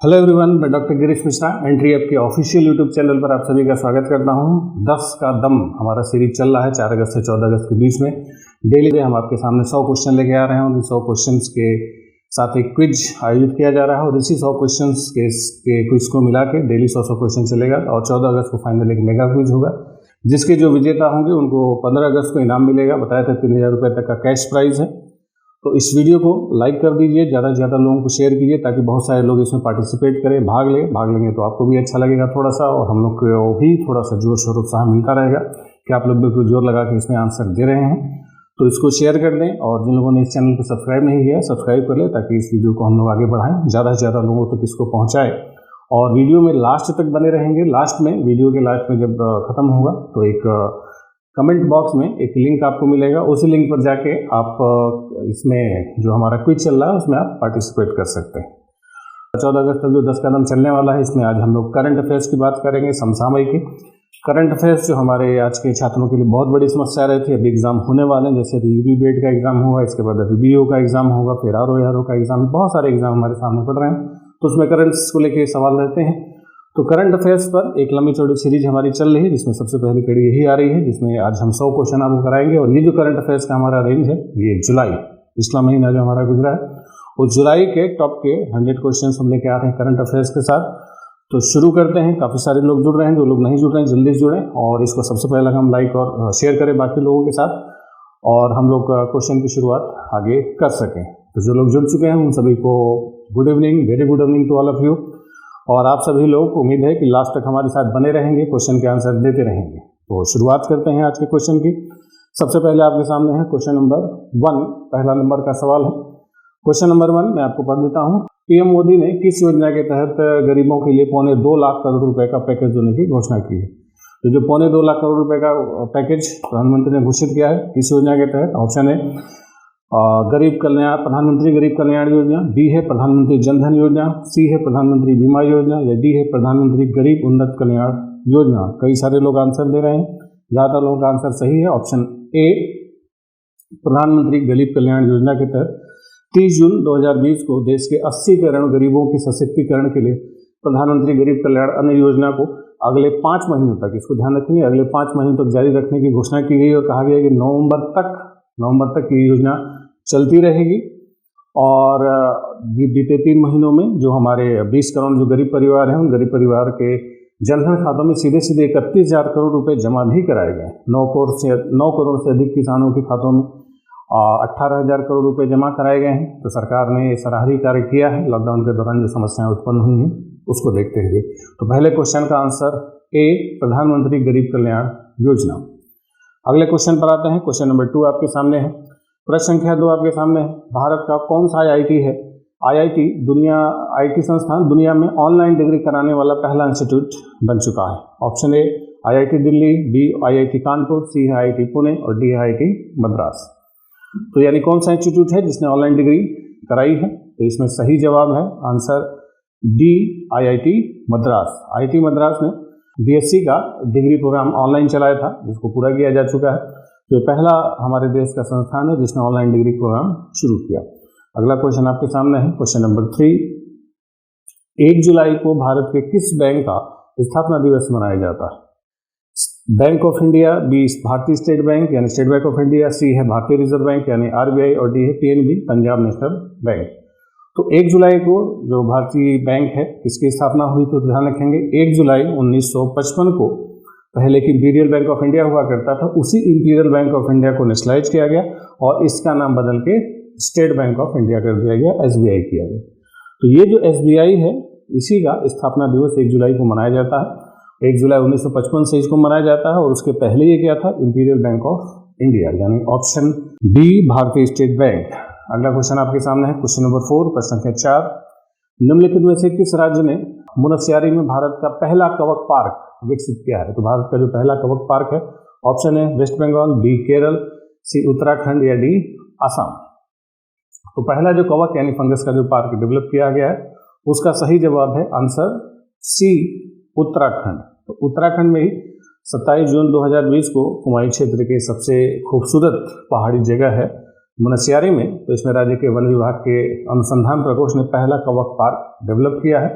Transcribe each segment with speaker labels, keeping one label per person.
Speaker 1: Hello everyone, मैं doctor Girish Mishra entry app के official YouTube channel पर आप सभी का स्वागत करता हूं। 10 का दम हमारा सीरीज चल रहा है 4 अगस्त से 14 अगस्त के बीच में। डेली हम आपके सामने 100 क्वेश्चन लेके आ रहे हैं और इन 100 क्वेश्चंस के साथ एक क्विज आयोजित किया जा रहा है और इसी 100 क्वेश्चंस के क्विज को मिला के डेली 100 क्वेश्चन चलेगा और 14 अगस्त को फाइनल एक मेगा क्विज होगा, जिसके जो विजेता होंगे उनको 15 अगस्त को इनाम मिलेगा। बताया था 3000 रुपये तक का कैश प्राइज है। तो इस वीडियो को लाइक कर दीजिए, ज़्यादा से ज़्यादा लोगों को शेयर कीजिए ताकि बहुत सारे लोग इसमें पार्टिसिपेट करें, भाग लेंगे तो आपको भी अच्छा लगेगा थोड़ा सा, और हम लोग को भी थोड़ा सा जोर शोर उत्साह मिलता रहेगा कि आप लोग बिल्कुल जोर लगा के इसमें आंसर दे रहे हैं। तो इसको शेयर कर दें और जिन लोगों ने इस चैनल को सब्सक्राइब नहीं किया सब्सक्राइब कर लें ताकि इस वीडियो को हम लोग आगे बढ़ाएँ, ज़्यादा से ज़्यादा लोगों तक इसको पहुँचाएँ। और वीडियो में लास्ट तक बने रहेंगे। वीडियो के लास्ट में जब ख़त्म होगा तो एक कमेंट बॉक्स में एक लिंक आपको मिलेगा, उसी लिंक पर जाके आप इसमें जो हमारा क्विज चल रहा है उसमें आप पार्टिसिपेट कर सकते हैं। 14 अगस्त तक जो 10 कदम चलने वाला है, इसमें आज हम लोग करंट अफेयर्स की बात करेंगे, समसामयिक करंट अफेयर्स जो हमारे आज के छात्रों के लिए बहुत बड़ी समस्या रही थी। अभी एग्जाम होने वाले हैं, जैसे यूपी बीएड का एग्जाम होगा, इसके बाद अभी बीओ का एग्जाम होगा, फिर आरओ का एग्जाम, बहुत सारे एग्जाम हमारे सामने पड़ रहे हैं, तो उसमें करंट्स को लेकर सवाल रहते हैं। तो करंट अफेयर्स पर एक लंबी चौड़ी सीरीज हमारी चल रही है, जिसमें सबसे पहली कड़ी यही आ रही है, जिसमें आज हम 100 क्वेश्चन आपको कराएंगे। और ये जो करंट अफेयर्स का हमारा रेंज है, ये जुलाई पिछला महीना जो हमारा गुजरा है, उस जुलाई के टॉप के 100 क्वेश्चन हम लेके आ रहे हैं करंट अफेयर्स के साथ। तो शुरू करते हैं। काफ़ी सारे लोग जुड़ रहे हैं, जो लोग नहीं जुड़ रहे हैं जल्दी जुड़ें और इसको सबसे पहले हम लाइक और शेयर करें बाकी लोगों के साथ, और हम लोग क्वेश्चन की शुरुआत आगे कर सकें। तो जो लोग जुड़ चुके हैं उन सभी को good evening, very good evening to all of you. और आप सभी लोगों को उम्मीद है कि लास्ट तक हमारे साथ बने रहेंगे, क्वेश्चन के आंसर देते रहेंगे। तो शुरुआत करते हैं आज के क्वेश्चन की। सबसे पहले आपके सामने है क्वेश्चन नंबर 1, पहला नंबर का सवाल है। क्वेश्चन नंबर 1 मैं आपको पढ़ देता हूँ। पीएम मोदी ने किस योजना के तहत गरीबों के लिए 2.25 लाख करोड़ रुपए का पैकेज देने की घोषणा की है? तो जो 2.25 लाख करोड़ रुपए का पैकेज प्रधानमंत्री ने घोषित किया है, किस योजना के तहत? ऑप्शन है प्रधानमंत्री गरीब कल्याण योजना, बी है प्रधानमंत्री जनधन योजना, सी है प्रधानमंत्री बीमा योजना, या डी है प्रधानमंत्री गरीब उन्नत कल्याण योजना। कई सारे लोग आंसर दे रहे हैं, ज़्यादातर लोगों का आंसर सही है। ऑप्शन ए प्रधानमंत्री गरीब कल्याण योजना के तहत 30 जून 2020 को देश के 80 करोड़ गरीबों के सशक्तिकरण के लिए प्रधानमंत्री गरीब कल्याण अन्न योजना को अगले 5 महीनों तक, इसको ध्यान रखेंगे, अगले 5 महीनों तक जारी रखने की घोषणा की गई और कहा गया कि नवंबर तक ये योजना चलती रहेगी। और बीते 3 महीनों में जो हमारे 20 करोड़ जो गरीब परिवार हैं, उन गरीब परिवार के जनधन खातों में सीधे 31,000 करोड़ रुपए जमा भी कराए गए। 9 करोड़ से अधिक किसानों के खातों में 18,000 करोड़ रुपए जमा कराए गए हैं। तो सरकार ने सराहनीय कार्य किया है। लॉकडाउन के दौरान जो समस्याएं उत्पन्न हुई हैं उसको देखते हुए। तो पहले क्वेश्चन का आंसर ए प्रधानमंत्री गरीब कल्याण योजना। अगले क्वेश्चन पर आते हैं। क्वेश्चन नंबर 2 आपके सामने है। प्रश्न संख्या 2 आपके सामने है। भारत का कौन सा आईआईटी है? आईआईटी संस्थान दुनिया में ऑनलाइन डिग्री कराने वाला पहला इंस्टीट्यूट बन चुका है। Option A IIT Delhi, B IIT Kanpur, C है आईआईटी पुणे और डी आईआईटी मद्रास। तो यानी कौन सा इंस्टीट्यूट है जिसने ऑनलाइन डिग्री कराई है? तो इसमें सही जवाब है answer D IIT Madras. IIT Madras ने बीएससी का डिग्री प्रोग्राम ऑनलाइन चलाया था, जिसको पूरा किया जा चुका है। तो पहला हमारे देश का संस्थान है जिसने ऑनलाइन डिग्री प्रोग्राम शुरू किया। अगला क्वेश्चन आपके सामने है। क्वेश्चन नंबर 3, 1 जुलाई को भारत के किस बैंक का स्थापना दिवस मनाया जाता है? बैंक ऑफ इंडिया, बी भारतीय स्टेट बैंक यानी स्टेट बैंक ऑफ इंडिया, सी है भारतीय रिजर्व बैंक यानी आरबीआई और डी है पीएनबी पंजाब नेशनल बैंक। तो 1 जुलाई को जो भारतीय बैंक है किसकी स्थापना हुई? तो ध्यान रखेंगे 1 जुलाई 1955 को पहले की इंपीरियल बैंक ऑफ इंडिया हुआ करता था, उसी इंपीरियल बैंक ऑफ इंडिया को नेशनलाइज किया गया और इसका नाम बदल के स्टेट बैंक ऑफ इंडिया कर दिया गया, एसबीआई किया गया। तो ये जो एसबीआई है इसी का स्थापना दिवस 1 जुलाई को मनाया जाता है। 1 जुलाई 1955 से इसको मनाया जाता है और उसके पहले ये क्या था? इंपीरियल बैंक ऑफ इंडिया, यानी ऑप्शन बी भारतीय स्टेट बैंक। अगला क्वेश्चन आपके सामने है। क्वेश्चन नंबर 4 प्रश्न संख्या 4, निम्नलिखित में से किस राज्य ने मुनस्यारी में भारत का पहला कवक पार्क विकसित किया है? तो भारत का जो पहला कवक पार्क है, ऑप्शन है वेस्ट बंगाल, बी केरल, सी उत्तराखंड या डी असम। तो पहला जो कवक यानी फंगस का जो पार्क डेवलप किया गया है उसका सही जवाब है आंसर सी उत्तराखंड। तो उत्तराखंड में ही 27 जून 2020 को कुमाऊं क्षेत्र के सबसे खूबसूरत पहाड़ी जगह है मुनस्यारी में। तो इसमें राज्य के वन विभाग के अनुसंधान प्रकोष्ठ ने पहला कवक पार्क डेवलप किया है।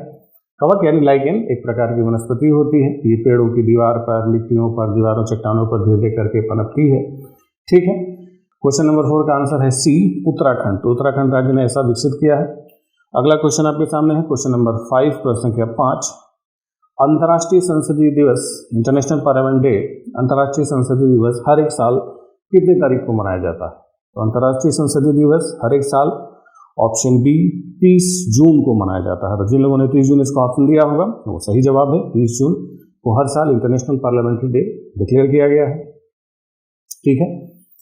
Speaker 1: कवक यानी लाइकेन एक प्रकार की वनस्पति होती है। ये पेड़ों की दीवार पर, मिट्टियों पर, दीवारों, चट्टानों पर धीरे धीरे करके पनपती है। ठीक है। क्वेश्चन नंबर 4 का आंसर है सी, उत्तराखंड। तो उत्तराखंड राज्य ने ऐसा विकसित किया है। अगला क्वेश्चन आपके सामने है, क्वेश्चन नंबर 5, प्रश्न संख्या 5। अंतर्राष्ट्रीय संसदीय दिवस, इंटरनेशनल पार्लियामेंट डे, अंतर्राष्ट्रीय संसदीय दिवस हर एक साल कितनी तारीख को मनाया जाता है? तो अंतर्राष्ट्रीय संसदीय दिवस हर एक साल ऑप्शन बी 30 जून को मनाया जाता है। तो जिन लोगों ने 30 जून इसका ऑप्शन दिया होगा वो सही जवाब है। 30 जून को हर साल इंटरनेशनल पार्लियामेंट्री डे डिक्लेयर किया गया है। ठीक है।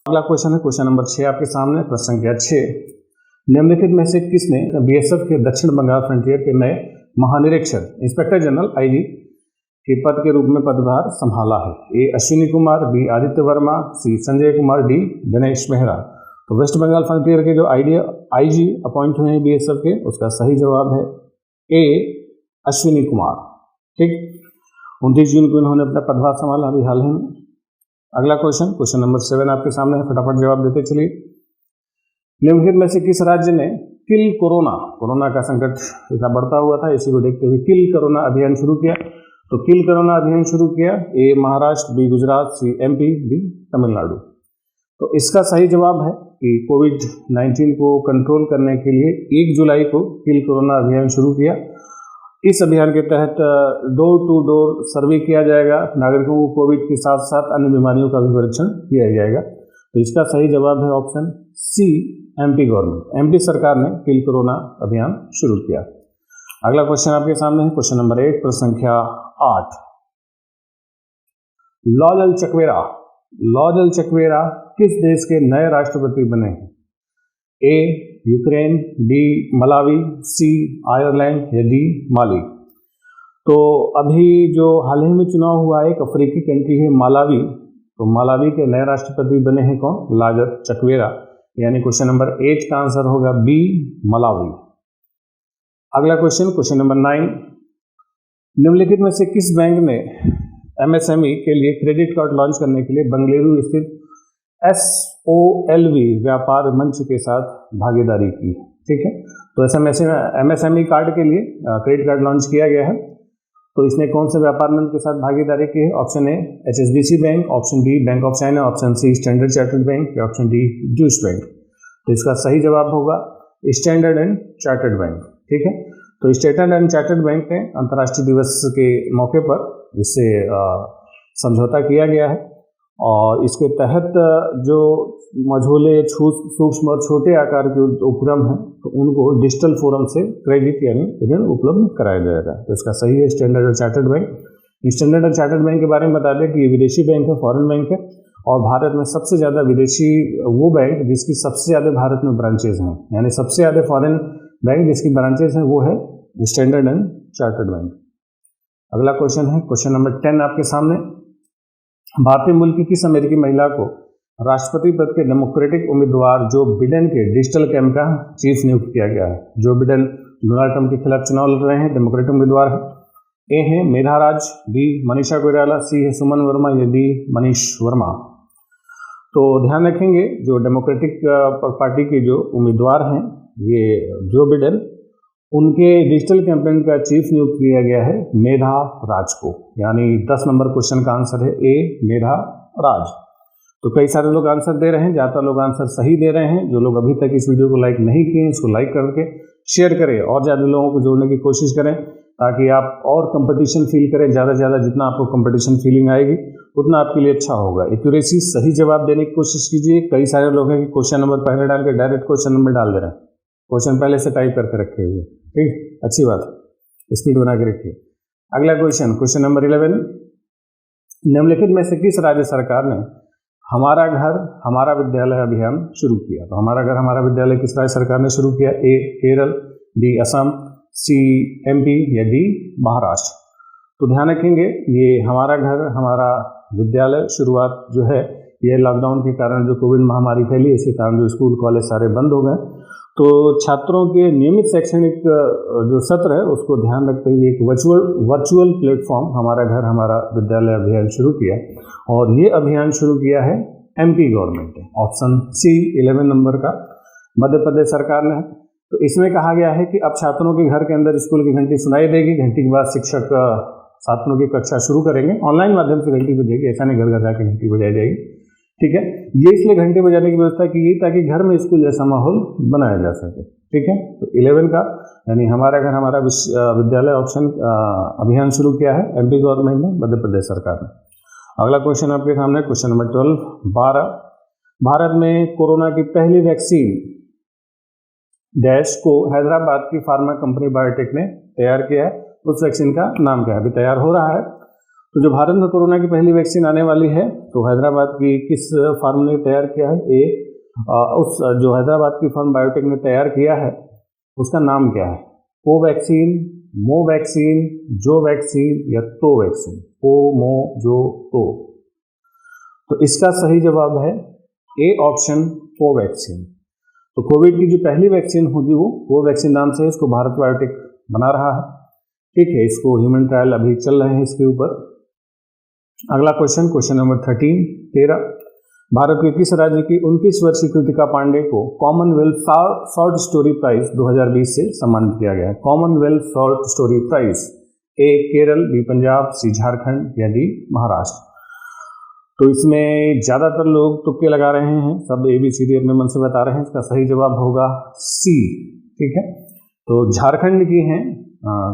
Speaker 1: अगला क्वेश्चन है, क्वेश्चन नंबर 6 आपके सामने, प्रश्न संख्या 6। निम्नलिखित में से किसने बीएसएफ के दक्षिण बंगाल फ्रंटियर के नए महानिरीक्षक, इंस्पेक्टर जनरल आईजी के पद के रूप में पदभार संभाला है? ए अश्विनी कुमार, बी आदित्य वर्मा, सी संजय कुमार, डी दिनेश मेहरा। तो वेस्ट बंगाल फ्रंटियर के जो आईजी अपॉइंट हुए हैं बीएसएफ के, उसका सही जवाब है ए अश्विनी कुमार। ठीक। 29 जून को इन्होंने अपना पदभार संभाला अभी हाल ही में। अगला क्वेश्चन, क्वेश्चन नंबर 7 आपके सामने है, फटाफट जवाब देते चलिए। निम्नलिखित में से किस राज्य ने किल कोरोना का संकट इतना बढ़ता हुआ था, इसी को देखते हुए किल कोरोना अभियान शुरू किया? तो किल कोरोना अभियान शुरू किया ए महाराष्ट्र, बी गुजरात, सी एमपी, डी तमिलनाडु। तो इसका सही जवाब है कि कोविड-19 को कंट्रोल करने के लिए 1 जुलाई को किल कोरोना अभियान शुरू किया। इस अभियान के तहत डोर टू डोर सर्वे किया जाएगा, नागरिकों को कोविड के साथ साथ अन्य बीमारियों का भी परीक्षण किया जाएगा। तो इसका सही जवाब है option C, MP government, MP सरकार ने किल कोरोना अभियान शुरू किया। अगला क्वेश्चन आपके सामने है, क्वेश्चन नंबर 1, प्रश्न संख्या 8। लॉजल चकवेरा किस देश के नए राष्ट्रपति बने हैं? ए यूक्रेन, बी मलावी, सी आयरलैंड या डी माली। तो अभी जो हाल ही में चुनाव हुआ है, एक अफ्रीकी कंट्री है मालावी। तो मालावी के नए राष्ट्रपति बने हैं कौन? लॉजल चकवेरा। यानी क्वेश्चन नंबर 8 का आंसर होगा बी मलावी। अगला क्वेश्चन, क्वेश्चन नंबर 9। निम्नलिखित में से किस बैंक ने एमएसएमई के लिए क्रेडिट कार्ड लॉन्च करने के लिए बेंगलुरु स्थित SOLV व्यापार मंच के साथ भागीदारी की? ठीक है। तो एमएसएमई कार्ड के लिए क्रेडिट कार्ड लॉन्च किया गया है। तो इसने कौन से व्यापार मंच के साथ भागीदारी की है? Option A HSBC bank, option B bank of China, option C Standard Chartered bank या ऑप्शन डी ड्यूश बैंक। तो इसका सही जवाब होगा स्टैंडर्ड एंड चार्टर्ड बैंक। ठीक है। तो स्टैंडर्ड एंड चार्टर्ड बैंक ने अंतर्राष्ट्रीय दिवस के मौके पर इससे समझौता किया गया है और इसके तहत जो मझोले, सूक्ष्म और छोटे आकार के उपक्रम हैं तो उनको डिजिटल फोरम से क्रेडिट यानी ऋण उपलब्ध कराया जाएगा। तो इसका सही है स्टैंडर्ड और चार्टर्ड बैंक। स्टैंडर्ड और चार्टर्ड बैंक के बारे में बता दें कि ये विदेशी बैंक है, फॉरेन बैंक है और भारत में सबसे ज़्यादा विदेशी वो बैंक जिसकी सबसे ज़्यादा भारत में ब्रांचेज हैं, यानी सबसे ज़्यादा फॉरेन बैंक जिसकी ब्रांचेज हैं वो है स्टैंडर्ड एंड चार्टर्ड बैंक। अगला क्वेश्चन है, क्वेश्चन नंबर 10 आपके सामने। भारतीय मूल की किस अमेरिकी महिला को राष्ट्रपति पद के डेमोक्रेटिक उम्मीदवार जो बिडेन के डिजिटल कैंप का चीफ नियुक्त किया गया है? जो बिडेन डोनाल्ड ट्रंप के खिलाफ चुनाव लड़ रहे हैं, डेमोक्रेटिक उम्मीदवार है। ए है मेधा राज, बी मनीषा कोइराला, सी है सुमन वर्मा या डी मनीष वर्मा। तो ध्यान रखेंगे जो डेमोक्रेटिक पार्टी के जो उम्मीदवार हैं ये जो बिडेन, उनके डिजिटल कैंपेन का चीफ नियुक्त किया गया है मेधा राज को। यानी 10 नंबर क्वेश्चन का आंसर है ए मेधा राज। तो कई सारे लोग आंसर दे रहे हैं, ज़्यादातर लोग आंसर सही दे रहे हैं। जो लोग अभी तक इस वीडियो को लाइक नहीं किए इसको लाइक करके शेयर करें और ज़्यादा लोगों को जोड़ने की कोशिश करें ताकि आप और कंपटीशन फील करें। ज़्यादा से ज़्यादा जितना आपको कंपटीशन फीलिंग आएगी उतना आपके लिए अच्छा होगा। एक्यूरेसी सही जवाब देने की कोशिश कीजिए। कई सारे लोग हैं कि क्वेश्चन नंबर पहले डाल के डायरेक्ट क्वेश्चन नंबर डाल दे रहे हैं, क्वेश्चन पहले से टाइप करके रखे हुए। ठीक, अच्छी बात, स्पीड बना के रखिए। अगला क्वेश्चन, क्वेश्चन नंबर 11। निम्नलिखित में से किस राज्य सरकार ने हमारा घर हमारा विद्यालय अभियान शुरू किया? तो हमारा घर हमारा विद्यालय किस राज्य सरकार ने शुरू किया? ए केरल, बी असम, सी एमपी या डी महाराष्ट्र। तो ध्यान रखेंगे ये हमारा घर हमारा विद्यालय शुरुआत जो है ये लॉकडाउन के कारण जो कोविड महामारी फैली इसके कारण जो स्कूल कॉलेज सारे बंद हो गए तो छात्रों के नियमित शैक्षणिक जो सत्र है उसको ध्यान रखते हुए एक वर्चुअल प्लेटफॉर्म हमारा घर हमारा विद्यालय अभियान शुरू किया और ये अभियान शुरू किया है एमपी गवर्नमेंट ने। ऑप्शन सी 11 नंबर का मध्य प्रदेश सरकार ने है। तो इसमें कहा गया है कि अब छात्रों के घर के अंदर स्कूल की घंटी सुनाई देगी। घंटी के बाद शिक्षक छात्रों की कक्षा शुरू करेंगे, ऑनलाइन माध्यम से घंटी बजेगी, ऐसा नहीं घर घर जाकर घंटी बजाई जाएगी। ठीक है, ये इसलिए घंटे बजाने की व्यवस्था की गई ताकि घर में स्कूल जैसा माहौल बनाया जा सके। ठीक है, तो 11 का यानी हमारा घर हमारा विद्यालय ऑप्शन अभियान शुरू किया है एमपी गवर्नमेंट ने, मध्य प्रदेश सरकार ने। अगला क्वेश्चन आपके सामने, क्वेश्चन नंबर 12। भारत में कोरोना की पहली वैक्सीन डैश को हैदराबाद की फार्मा कंपनी बायोटेक ने तैयार किया है। उस वैक्सीन का नाम क्या है? अभी तैयार हो रहा है। तो जो भारत में कोरोना की पहली वैक्सीन आने वाली है, तो हैदराबाद की किस फर्म ने तैयार किया है? उस जो हैदराबाद की फर्म बायोटेक ने तैयार किया है उसका नाम क्या है? कोवैक्सीन, मो वैक्सीन, जो वैक्सीन या तो वैक्सीन? को, मो, जो, तो। तो इसका सही जवाब है ए ऑप्शन, कोवैक्सीन। तो कोविड की जो पहली वैक्सीन होगी वो कोवैक्सीन नाम से इसको भारत बायोटेक बना रहा है। ठीक है, इसको ह्यूमन ट्रायल अभी चल रहे हैं इसके ऊपर। अगला क्वेश्चन, क्वेश्चन नंबर 13। भारत के किस राज्य की 29 वर्षीय कृतिका पांडे को कॉमनवेल्थ शॉर्ट स्टोरी प्राइज 2020 से सम्मानित किया गया है? कॉमनवेल्थ शॉर्ट स्टोरी प्राइज, ए केरल, बी पंजाब, सी झारखंड या डी महाराष्ट्र? तो इसमें ज़्यादातर लोग तुक्के लगा रहे हैं, सब ABCD अपने मन से बता रहे हैं। इसका सही जवाब होगा सी। ठीक है, तो झारखंड की हैं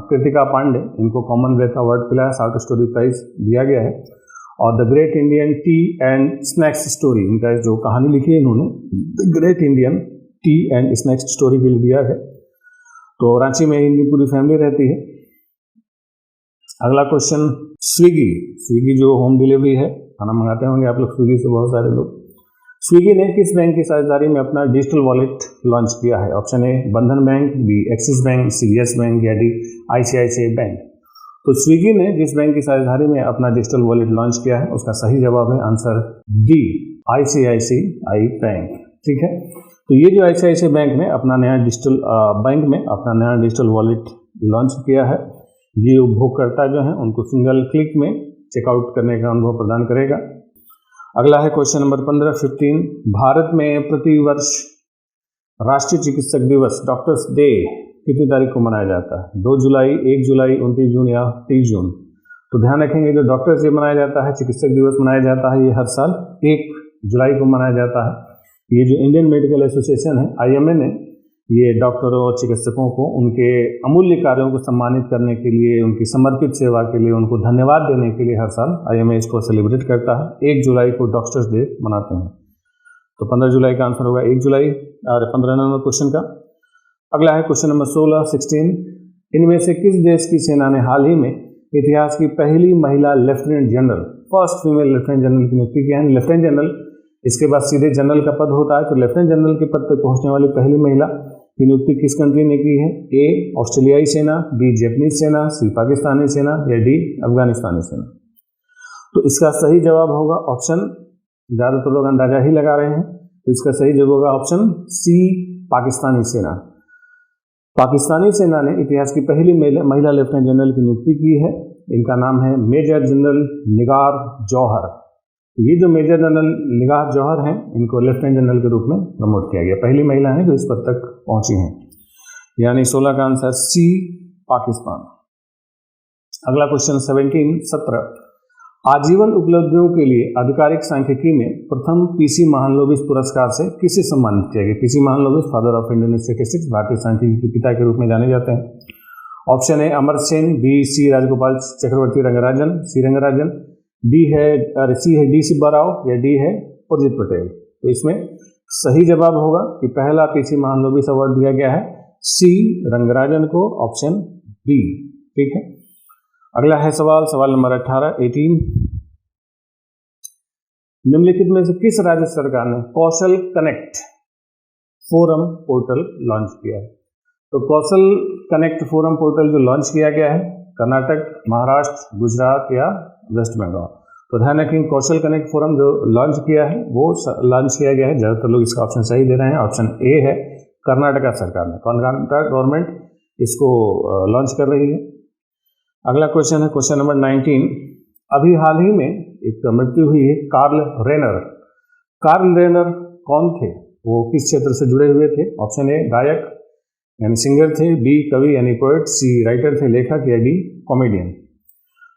Speaker 1: कृतिका पांडे, इनको कॉमनवेल्थ अवार्ड मिला है, शॉर्ट स्टोरी प्राइज दिया गया है। और the great Indian T and snacks story, इनका जो कहानी लिखी है इन्होंने, the great Indian T and snacks story के लिए दिया है। तो रांची में इनकी पूरी फैमिली रहती है। अगला क्वेश्चन, स्विगी जो होम डिलीवरी है, खाना मंगाते होंगे आप लोग स्विगी से, बहुत सारे लोग। स्विगी ने किस बैंक की साझेदारी में अपना डिजिटल वॉलेट लॉन्च किया है? ऑप्शन ए बंधन बैंक, बी एक्सिस बैंक, सी येस बैंक या डी ICICI बैंक? तो स्विगी ने जिस बैंक की साझेदारी में अपना डिजिटल वॉलेट लॉन्च किया है उसका सही जवाब है आंसर डी, ICICI बैंक। ठीक है, तो ये जो ICICI बैंक ने अपना नया डिजिटल वॉलेट लॉन्च किया है, ये उपभोक्ता जो हैं उनको सिंगल क्लिक में चेकआउट करने का अनुभव प्रदान करेगा। अगला है क्वेश्चन नंबर 15। भारत में प्रतिवर्ष राष्ट्रीय चिकित्सक दिवस, डॉक्टर्स डे, कितनी तारीख को मनाया जाता है? 2 जुलाई, 1 जुलाई, 29 जून या 30 जून? तो ध्यान रखेंगे, जो डॉक्टर्स डे मनाया जाता है, चिकित्सक दिवस मनाया जाता है, ये हर साल 1 जुलाई को मनाया जाता है। ये जो इंडियन मेडिकल एसोसिएशन है, IMA ने, ये डॉक्टरों और चिकित्सकों को उनके अमूल्य कार्यों को सम्मानित करने के लिए, उनकी समर्पित सेवा के लिए, उनको धन्यवाद देने के लिए हर साल IMA इसको सेलिब्रेट करता है। 1 जुलाई को डॉक्टर्स डे मनाते हैं। तो 15 जुलाई का आंसर होगा 1 जुलाई, और 15 नंबर क्वेश्चन का। अगला है क्वेश्चन नंबर 16। इनमें से किस देश की सेना ने हाल ही में इतिहास की पहली महिला lieutenant general, first female lieutenant general की नियुक्ति की है? लेफ्टिनेंट जनरल, इसके बाद सीधे जनरल का पद होता है, तो लेफ्टिनेंट जनरल के पद पर पहुंचने वाली पहली महिला की नियुक्ति किस कंट्री ने की है? ए ऑस्ट्रेलियाई सेना, बी जापानीज सेना, सी पाकिस्तानी सेना या डी अफगानिस्तानी सेना? तो इसका सही जवाब होगा ऑप्शन, ज़्यादातर लोग अंदाजा ही लगा रहे हैं, तो इसका सही जवाब होगा ऑप्शन सी, पाकिस्तानी सेना। पाकिस्तानी सेना ने इतिहास की पहली महिला लेफ्टिनेंट जनरल की नियुक्ति की है। इनका नाम है मेजर जनरल निगार जौहर। ये जो मेजर जनरल निगार जौहर हैं, इनको लेफ्टिनेंट जनरल के रूप में प्रमोट किया गया, पहली महिला है जो इस पद तक पहुंची हैं। यानी 16 का आंसर सी, पाकिस्तान। अगला क्वेश्चन 17। आजीवन उपलब्धियों के लिए आधिकारिक सांख्यिकी में प्रथम PC महालनोबिस पुरस्कार से किसे सम्मानित किया गया? PC Mahalanobis, father of Indian statistics, भारतीय सांख्यिकी के पिता के रूप में जाने जाते हैं। Option A Amartya Sen, B C Rajagopal Chakravarthi Rangarajan, C Rangarajan, C है डी सुब्बा राव या डी है उर्जित पटेल? तो इसमें सही जवाब होगा कि पहला PC महालनोबिस अवार्ड दिया गया है सी रंगराजन को, ऑप्शन बी। ठीक है, अगला है सवाल नंबर 18। निम्नलिखित में से किस राज्य सरकार ने कौशल कनेक्ट फोरम पोर्टल लॉन्च किया है? तो कौशल कनेक्ट फोरम पोर्टल जो लॉन्च किया गया है, कर्नाटक, महाराष्ट्र, गुजरात या वेस्ट बंगाल? तो ध्यान रखें, कौशल कनेक्ट फोरम जो लॉन्च किया है वो लॉन्च किया गया है, ज़्यादातर लोग इसका ऑप्शन सही दे रहे हैं, ऑप्शन ए है कर्नाटका सरकार ने, कर्नाटक गवर्नमेंट इसको लॉन्च कर रही है। अगला क्वेश्चन है क्वेश्चन नंबर 19। अभी हाल ही में एक मृत्यु हुई है कार्ल रेनर। कार्ल रेनर कौन थे? वो किस क्षेत्र से जुड़े हुए थे? ऑप्शन ए गायक, यानी सिंगर थे, बी कवि यानी पोएट, सी राइटर थे लेखक, या डी कॉमेडियन।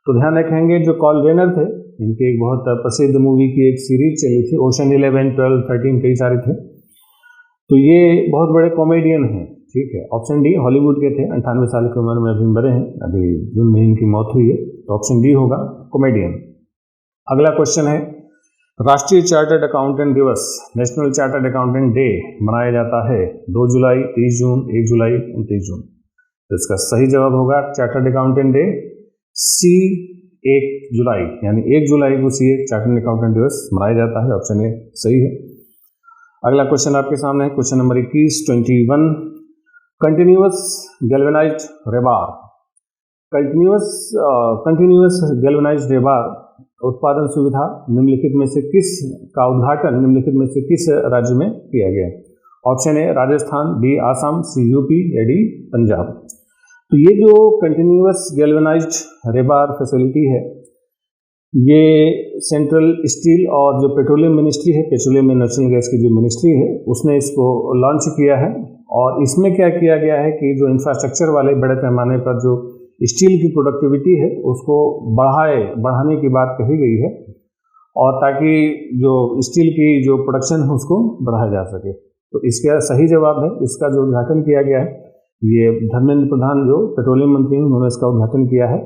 Speaker 1: तो ध्यान रखेंगे जो कॉल रेनर थे, इनके एक बहुत प्रसिद्ध मूवी की एक सीरीज चली थी, ओशन 11, 12, 13, कई सारे थे, तो ये बहुत बड़े कॉमेडियन हैं। ठीक है, ऑप्शन डी हॉलीवुड के थे, 98 साल की उम्र में अभी मरे हैं, अभी जून में इनकी मौत हुई है, तो ऑप्शन डी होगा कॉमेडियन। अगला क्वेश्चन है, राष्ट्रीय चार्टर्ड अकाउंटेंट दिवस, नेशनल चार्टर्ड अकाउंटेंट डे मनाया जाता है 2 जुलाई, 30 जून, 1 जुलाई, 29 जून। तो इसका सही जवाब होगा चार्टर्ड अकाउंटेंट डे सी 1 जुलाई, यानी 1 जुलाई को सी चार्टर्ड अकाउंटेंट दिवस मनाया जाता है। ऑप्शन ए सही है। अगला क्वेश्चन आपके सामने है, question number 21, 21, continuous galvanised rebar. Continuous galvanised rebar उत्पादन सुविधा निम्नलिखित में से किस का उद्घाटन निम्नलिखित में से किस राज्य में किया गया? Option A Rajasthan, B Assam, C UP, या डी पंजाब। तो ये जो कंटिन्यूअस गैल्वेनाइज्ड रेबार फैसिलिटी है, ये सेंट्रल स्टील और जो पेट्रोलियम मिनिस्ट्री है, पेट्रोलियम एंड नेचुरल गैस की जो मिनिस्ट्री है, उसने इसको लॉन्च किया है। और इसमें क्या किया गया है कि जो इंफ्रास्ट्रक्चर वाले बड़े पैमाने पर जो स्टील की प्रोडक्टिविटी है उसको बढ़ाने की बात कही गई है, और ताकि जो स्टील की जो प्रोडक्शन है उसको बढ़ाया जा सके। तो इसका सही जवाब है, इसका जो उद्घाटन किया गया है, ये धर्मेंद्र प्रधान जो पेट्रोलियम मंत्री हैं उन्होंने इसका उद्घाटन किया है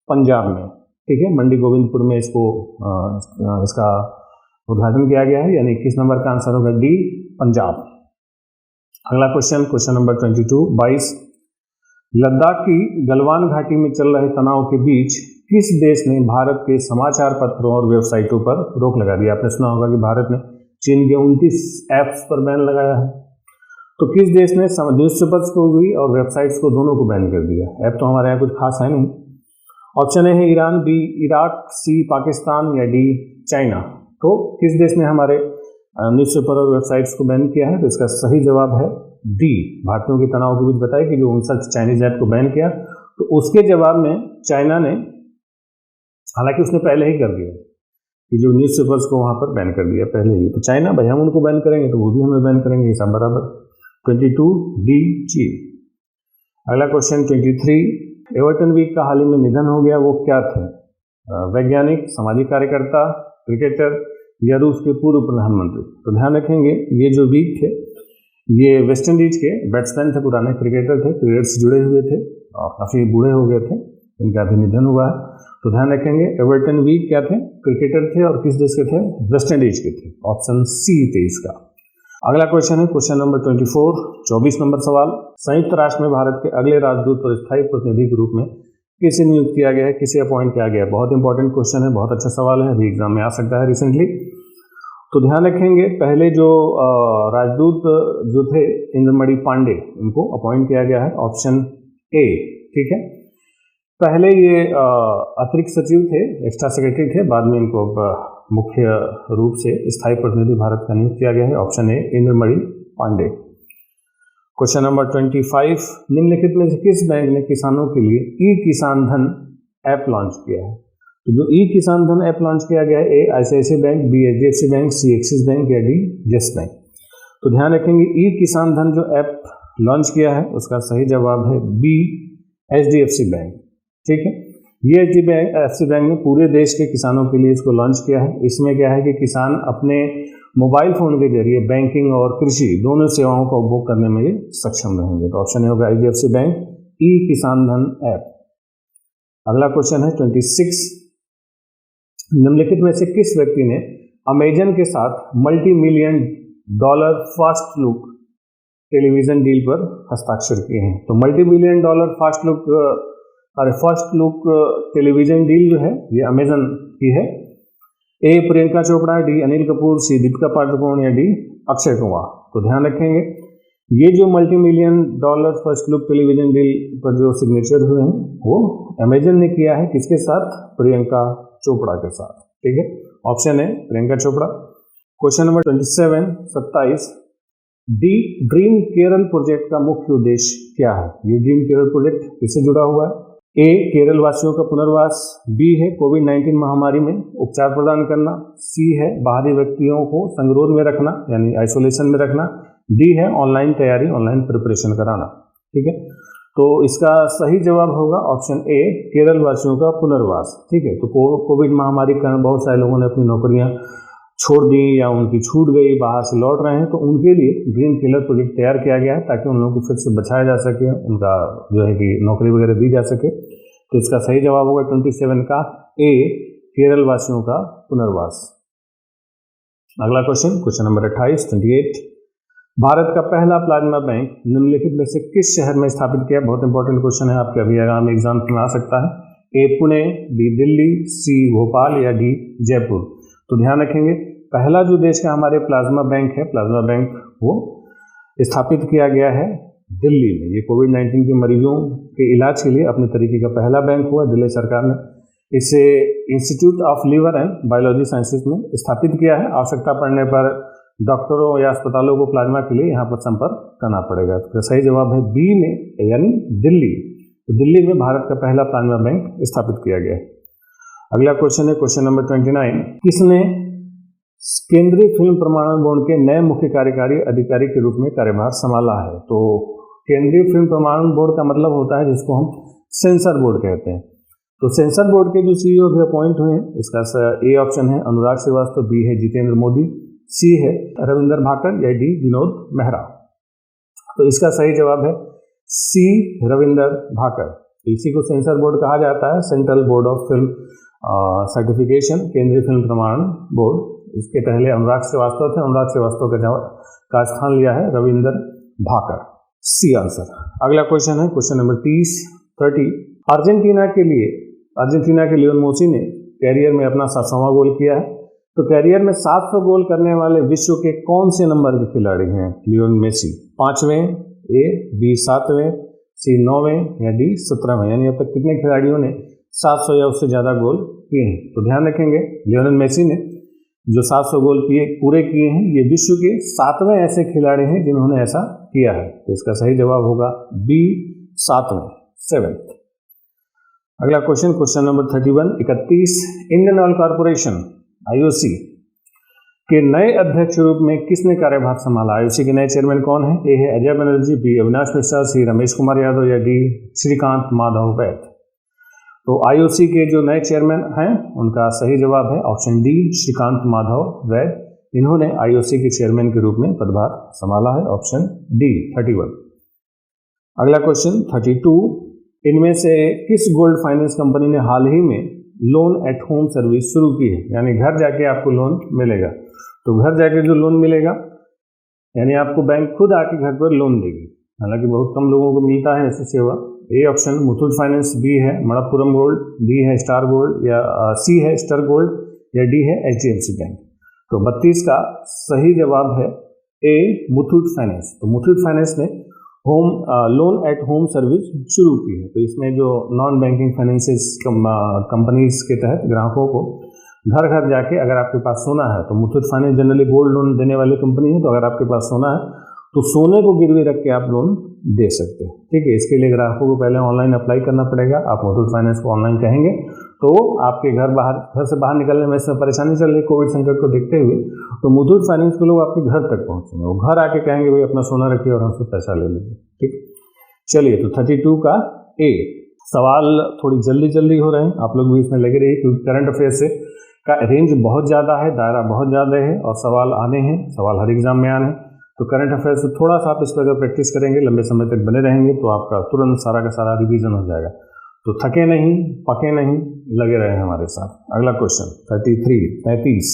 Speaker 1: पंजाब में। ठीक है, मंडी गोविंदपुर में इसका उद्घाटन किया गया है, यानी 21 नंबर का आंसर होगा डी पंजाब। अगला क्वेश्चन नंबर 22, लद्दाख की गलवान घाटी में चल रहे तनाव के बीच किस देश ने भारत के समाचार पत्रों और वेबसाइटों पर रोक लगा दी? आपने सुना होगा कि भारत ने चीन के 29 ऐप्स पर बैन लगाया है। तो किस देश ने न्यूज़पेपर्स को भी और वेबसाइट्स को दोनों को बैन कर दिया? ऐप तो हमारे यहाँ कुछ खास है नहीं। ऑप्शन ए है ईरान, बी इराक, सी पाकिस्तान, या डी चाइना। तो किस देश ने हमारे न्यूज़पेपर और वेबसाइट्स को बैन किया है? तो इसका सही जवाब है डी, भारतीयों के तनाव के बीच बताया कि जो 59 चाइनीज ऐप को बैन किया, तो उसके जवाब में चाइना ने, हालांकि उसने पहले ही कर दिया कि जो न्यूज़पेपर्स को वहां पर बैन कर दिया पहले ही, तो चाइना भाई हम उनको बैन करेंगे तो वो भी हमें बैन करेंगे, सब बराबर। 22 डी चीन। अगला क्वेश्चन 23, एवर्टन वीक का हाल ही में निधन हो गया, वो क्या थे? वैज्ञानिक, सामाजिक कार्यकर्ता, क्रिकेटर, या रूस के पूर्व प्रधानमंत्री। तो ध्यान रखेंगे ये जो वीक थे ये वेस्ट इंडीज के बैट्समैन थे, पुराने क्रिकेटर थे, क्रिकेट से जुड़े हुए थे और काफ़ी बूढ़े हो गए थे, इनका भी निधन हुआ है। तो ध्यान रखेंगे एवर्टन वीक क्या थे? क्रिकेटर थे, और किस देश के थे? वेस्ट इंडीज के थे। ऑप्शन सी थे इसका। अगला क्वेश्चन है क्वेश्चन नंबर 24, 24 नंबर सवाल, संयुक्त राष्ट्र में भारत के अगले राजदूत और स्थायी प्रतिनिधि के रूप में किसे नियुक्त किया गया है, किसे अपॉइंट किया गया है? बहुत इंपॉर्टेंट क्वेश्चन है, बहुत अच्छा सवाल है, अभी एग्जाम में आ सकता है रिसेंटली। तो ध्यान रखेंगे पहले जो राजदूत जो थे इंद्रमणि पांडे, इनको अपॉइंट किया गया है, ऑप्शन ए। ठीक है, पहले ये अतिरिक्त सचिव थे, एक्स्ट्रा सेक्रेटरी थे, बाद में इनको मुख्य रूप से स्थायी प्रतिनिधि भारत का नियुक्त किया गया है, option A Indramani Pandey. Question number 25, निम्नलिखित में से किस बैंक ने किसानों के लिए ई किसान धन ऐप लॉन्च किया है? तो जो ई किसान धन ऐप लॉन्च किया गया है, A ICICI bank, B HDFC bank, C Axis bank, या डी येस बैंक। तो ध्यान रखेंगे ई किसान धन जो ऐप लॉन्च किया है उसका सही जवाब है बी HDFC बैंक। ठीक है, ये HDFC बैंक ने पूरे देश के किसानों के लिए इसको लॉन्च किया है। इसमें क्या है कि किसान अपने मोबाइल फोन के जरिए बैंकिंग और कृषि दोनों सेवाओं का उपभोग करने में ये सक्षम रहेंगे। तो ऑप्शन होगा HDFC बैंक, ई किसान धन ऐप। अगला क्वेश्चन है 26, निम्नलिखित में से किस व्यक्ति ने अमेजन के साथ $multi-million fast look television deal पर हस्ताक्षर किए हैं? तो $multi-million fast look television deal जो है ये अमेजन की है। ए प्रियंका चोपड़ा, डी अनिल कपूर, सी दीपिका पादुकोण, या डी अक्षय कुमार। तो ध्यान रखेंगे ये जो $multi-million first look television deal पर जो सिग्नेचर हुए हैं वो अमेजन ने किया है, किसके साथ? प्रियंका चोपड़ा के साथ। ठीक है, ऑप्शन है Priyanka Chopra. Question number 27, D dream Kerala project का मुख्य उद्देश्य क्या है? ये ड्रीम केरल प्रोजेक्ट किससे जुड़ा हुआ है? ए केरल वासियों का पुनर्वास, बी है कोविड-19 महामारी में उपचार प्रदान करना, सी है बाहरी व्यक्तियों को संगरोध में रखना यानी आइसोलेशन में रखना, डी है ऑनलाइन तैयारी, ऑनलाइन प्रिपरेशन कराना। ठीक है, तो इसका सही जवाब होगा ऑप्शन ए, केरल वासियों का पुनर्वास। ठीक है, तो कोविड महामारी के कारण बहुत सारे लोगों ने अपनी नौकरियां छोड़ दी या उनकी छूट गई, बाहर से लौट रहे हैं, तो उनके लिए ग्रीन पिलर प्रोजेक्ट तैयार किया गया है ताकि उन लोगों को फिर से बचाया जा सके, उनका जो है कि नौकरी वगैरह दी जा सके। तो इसका सही जवाब होगा 27 का ए, केरल वासियों का पुनर्वास। अगला क्वेश्चन नंबर 28 भारत का पहला प्लाज्मा बैंक निम्नलिखित में से किस शहर में स्थापित किया? बहुत इंपॉर्टेंट क्वेश्चन है, आपके अभी आगामी एग्जाम में आ सकता है। ए पुणे, बी दिल्ली, सी भोपाल या डी जयपुर। तो ध्यान रखेंगे, पहला जो देश का हमारे प्लाज्मा बैंक है, प्लाज्मा बैंक वो स्थापित किया गया है दिल्ली में। ये कोविड-19 के मरीजों के इलाज के लिए अपने तरीके का पहला बैंक हुआ दिल्ली सरकार ने। इसे institute of liver and biology sciences में स्थापित किया है। आवश्यकता पड़ने पर डॉक्टरों या अस्पतालों को प्लाज्मा के लिए यहाँ पर संपर्क करना पड़ेगा। तो सही जवाब है बी में, यानी दिल्ली। तो दिल्ली में भारत का पहला प्लाज्मा बैंक स्थापित किया गया है। अगला क्वेश्चन है क्वेश्चन नंबर 29, किसने केंद्रीय फिल्म प्रमाणन बोर्ड के नए मुख्य कार्यकारी अधिकारी के रूप में कार्यभार संभाला है? तो केंद्रीय फिल्म प्रमाणन बोर्ड का मतलब होता है जिसको हम सेंसर बोर्ड कहते हैं। तो सेंसर बोर्ड के जो सीईओ भी अपॉइंट हुए हैं, इसका ए ऑप्शन है अनुराग श्रीवास्तव, बी है जितेंद्र मोदी, सी है रविंदर भाकर या डी विनोद मेहरा। तो इसका सही जवाब है सी, रविंदर भाकर। इसी को सेंसर बोर्ड कहा जाता है, central board of film certification, केंद्रीय फिल्म प्रमाणन बोर्ड। इसके पहले अनुराग श्रीवास्तव थे, अनुराग श्रीवास्तव का स्थान लिया है रविंदर भाकर। C answer. अगला क्वेश्चन है क्वेश्चन नंबर 30 अर्जेंटीना के लियोन मेसी ने कैरियर में अपना 7वां गोल किया है। तो कैरियर में 700 गोल करने वाले विश्व के कौन से नंबर के खिलाड़ी हैं लियोन मेसी? 5वें, ए, बी 7वें, सी 9वें या डी 17वें। यानी अब तक कितने खिलाड़ियों ने 700 या उससे ज़्यादा गोल किए हैं? तो ध्यान रखेंगे, लियोनेल मेसी ने जो 700 गोल पूरे किए हैं, ये विश्व के 7वें ऐसे खिलाड़ी हैं जिन्होंने ऐसा किया है। तो इसका सही जवाब होगा बी, 7वें। अगला question number 31 Indian oil corporation IOC के नए अध्यक्ष रूप में किसने कार्यभार संभाला? IOC के नए चेयरमैन कौन है? ए है अजय बनर्जी, बी अविनाश मिश्रा, सी रमेश कुमार यादव या डी श्रीकांत माधव वैद। तो IOC के जो नए चेयरमैन हैं उनका सही जवाब है ऑप्शन डी, श्रीकांत माधव वैद। इन्होंने IOC के चेयरमैन के रूप में पदभार संभाला है, ऑप्शन डी 31। अगला क्वेश्चन 32 इनमें से किस गोल्ड फाइनेंस कंपनी ने हाल ही में लोन एट होम सर्विस शुरू की है? यानी घर जाके आपको लोन मिलेगा। तो घर जाके जो लोन मिलेगा यानी आपको बैंक खुद आके घर पर लोन देगी। हालांकि बहुत कम लोगों को मिलता है ऐसी सेवा। A option Muthoot finance, B है मणप्पुरम गोल्ड, डी है स्टार गोल्ड या सी है स्टार गोल्ड या डी है HDFC बैंक। तो 32 का सही जवाब है ए, मुथूट फाइनेंस। तो मुथूट फाइनेंस ने लोन एट होम सर्विस शुरू की है। तो इसमें जो नॉन बैंकिंग फाइनेंसिस कंपनीज के तहत ग्राहकों को घर घर जाके अगर आपके पास सोना है, तो Muthoot finance generally gold loan देने वाली कंपनी है, तो अगर आपके पास सोना है तो सोने को गिरवी रख के आप लोन दे सकते हैं। ठीक है, इसके लिए ग्राहकों को पहले ऑनलाइन अप्लाई करना पड़ेगा। आप मुथूट फाइनेंस को ऑनलाइन कहेंगे तो आपके घर से बाहर निकलने में इसमें परेशानी चल रही कोविड संकट को देखते हुए, तो मुथूट फाइनेंस के लोग आपके घर तक पहुंचेंगे। वो घर आके कहेंगे भाई अपना सोना रखिए और हमसे पैसा ले लीजिए। ठीक, चलिए तो 32 का ए। सवाल थोड़ी जल्दी हो रहे हैं, आप लोग भी इसमें लगे रहिए क्योंकि करंट अफेयर से का रेंज बहुत ज़्यादा है, दायरा बहुत ज़्यादा है और सवाल आने हैं, सवाल हर एग्जाम में आने हैं। तो करंट अफेयर से थोड़ा सा आप इस पर अगर प्रैक्टिस करेंगे, लंबे समय तक बने रहेंगे, तो आपका तुरंत सारा का सारा रिवीजन हो जाएगा। तो थके नहीं, पके नहीं, लगे रहे हमारे साथ। अगला क्वेश्चन 33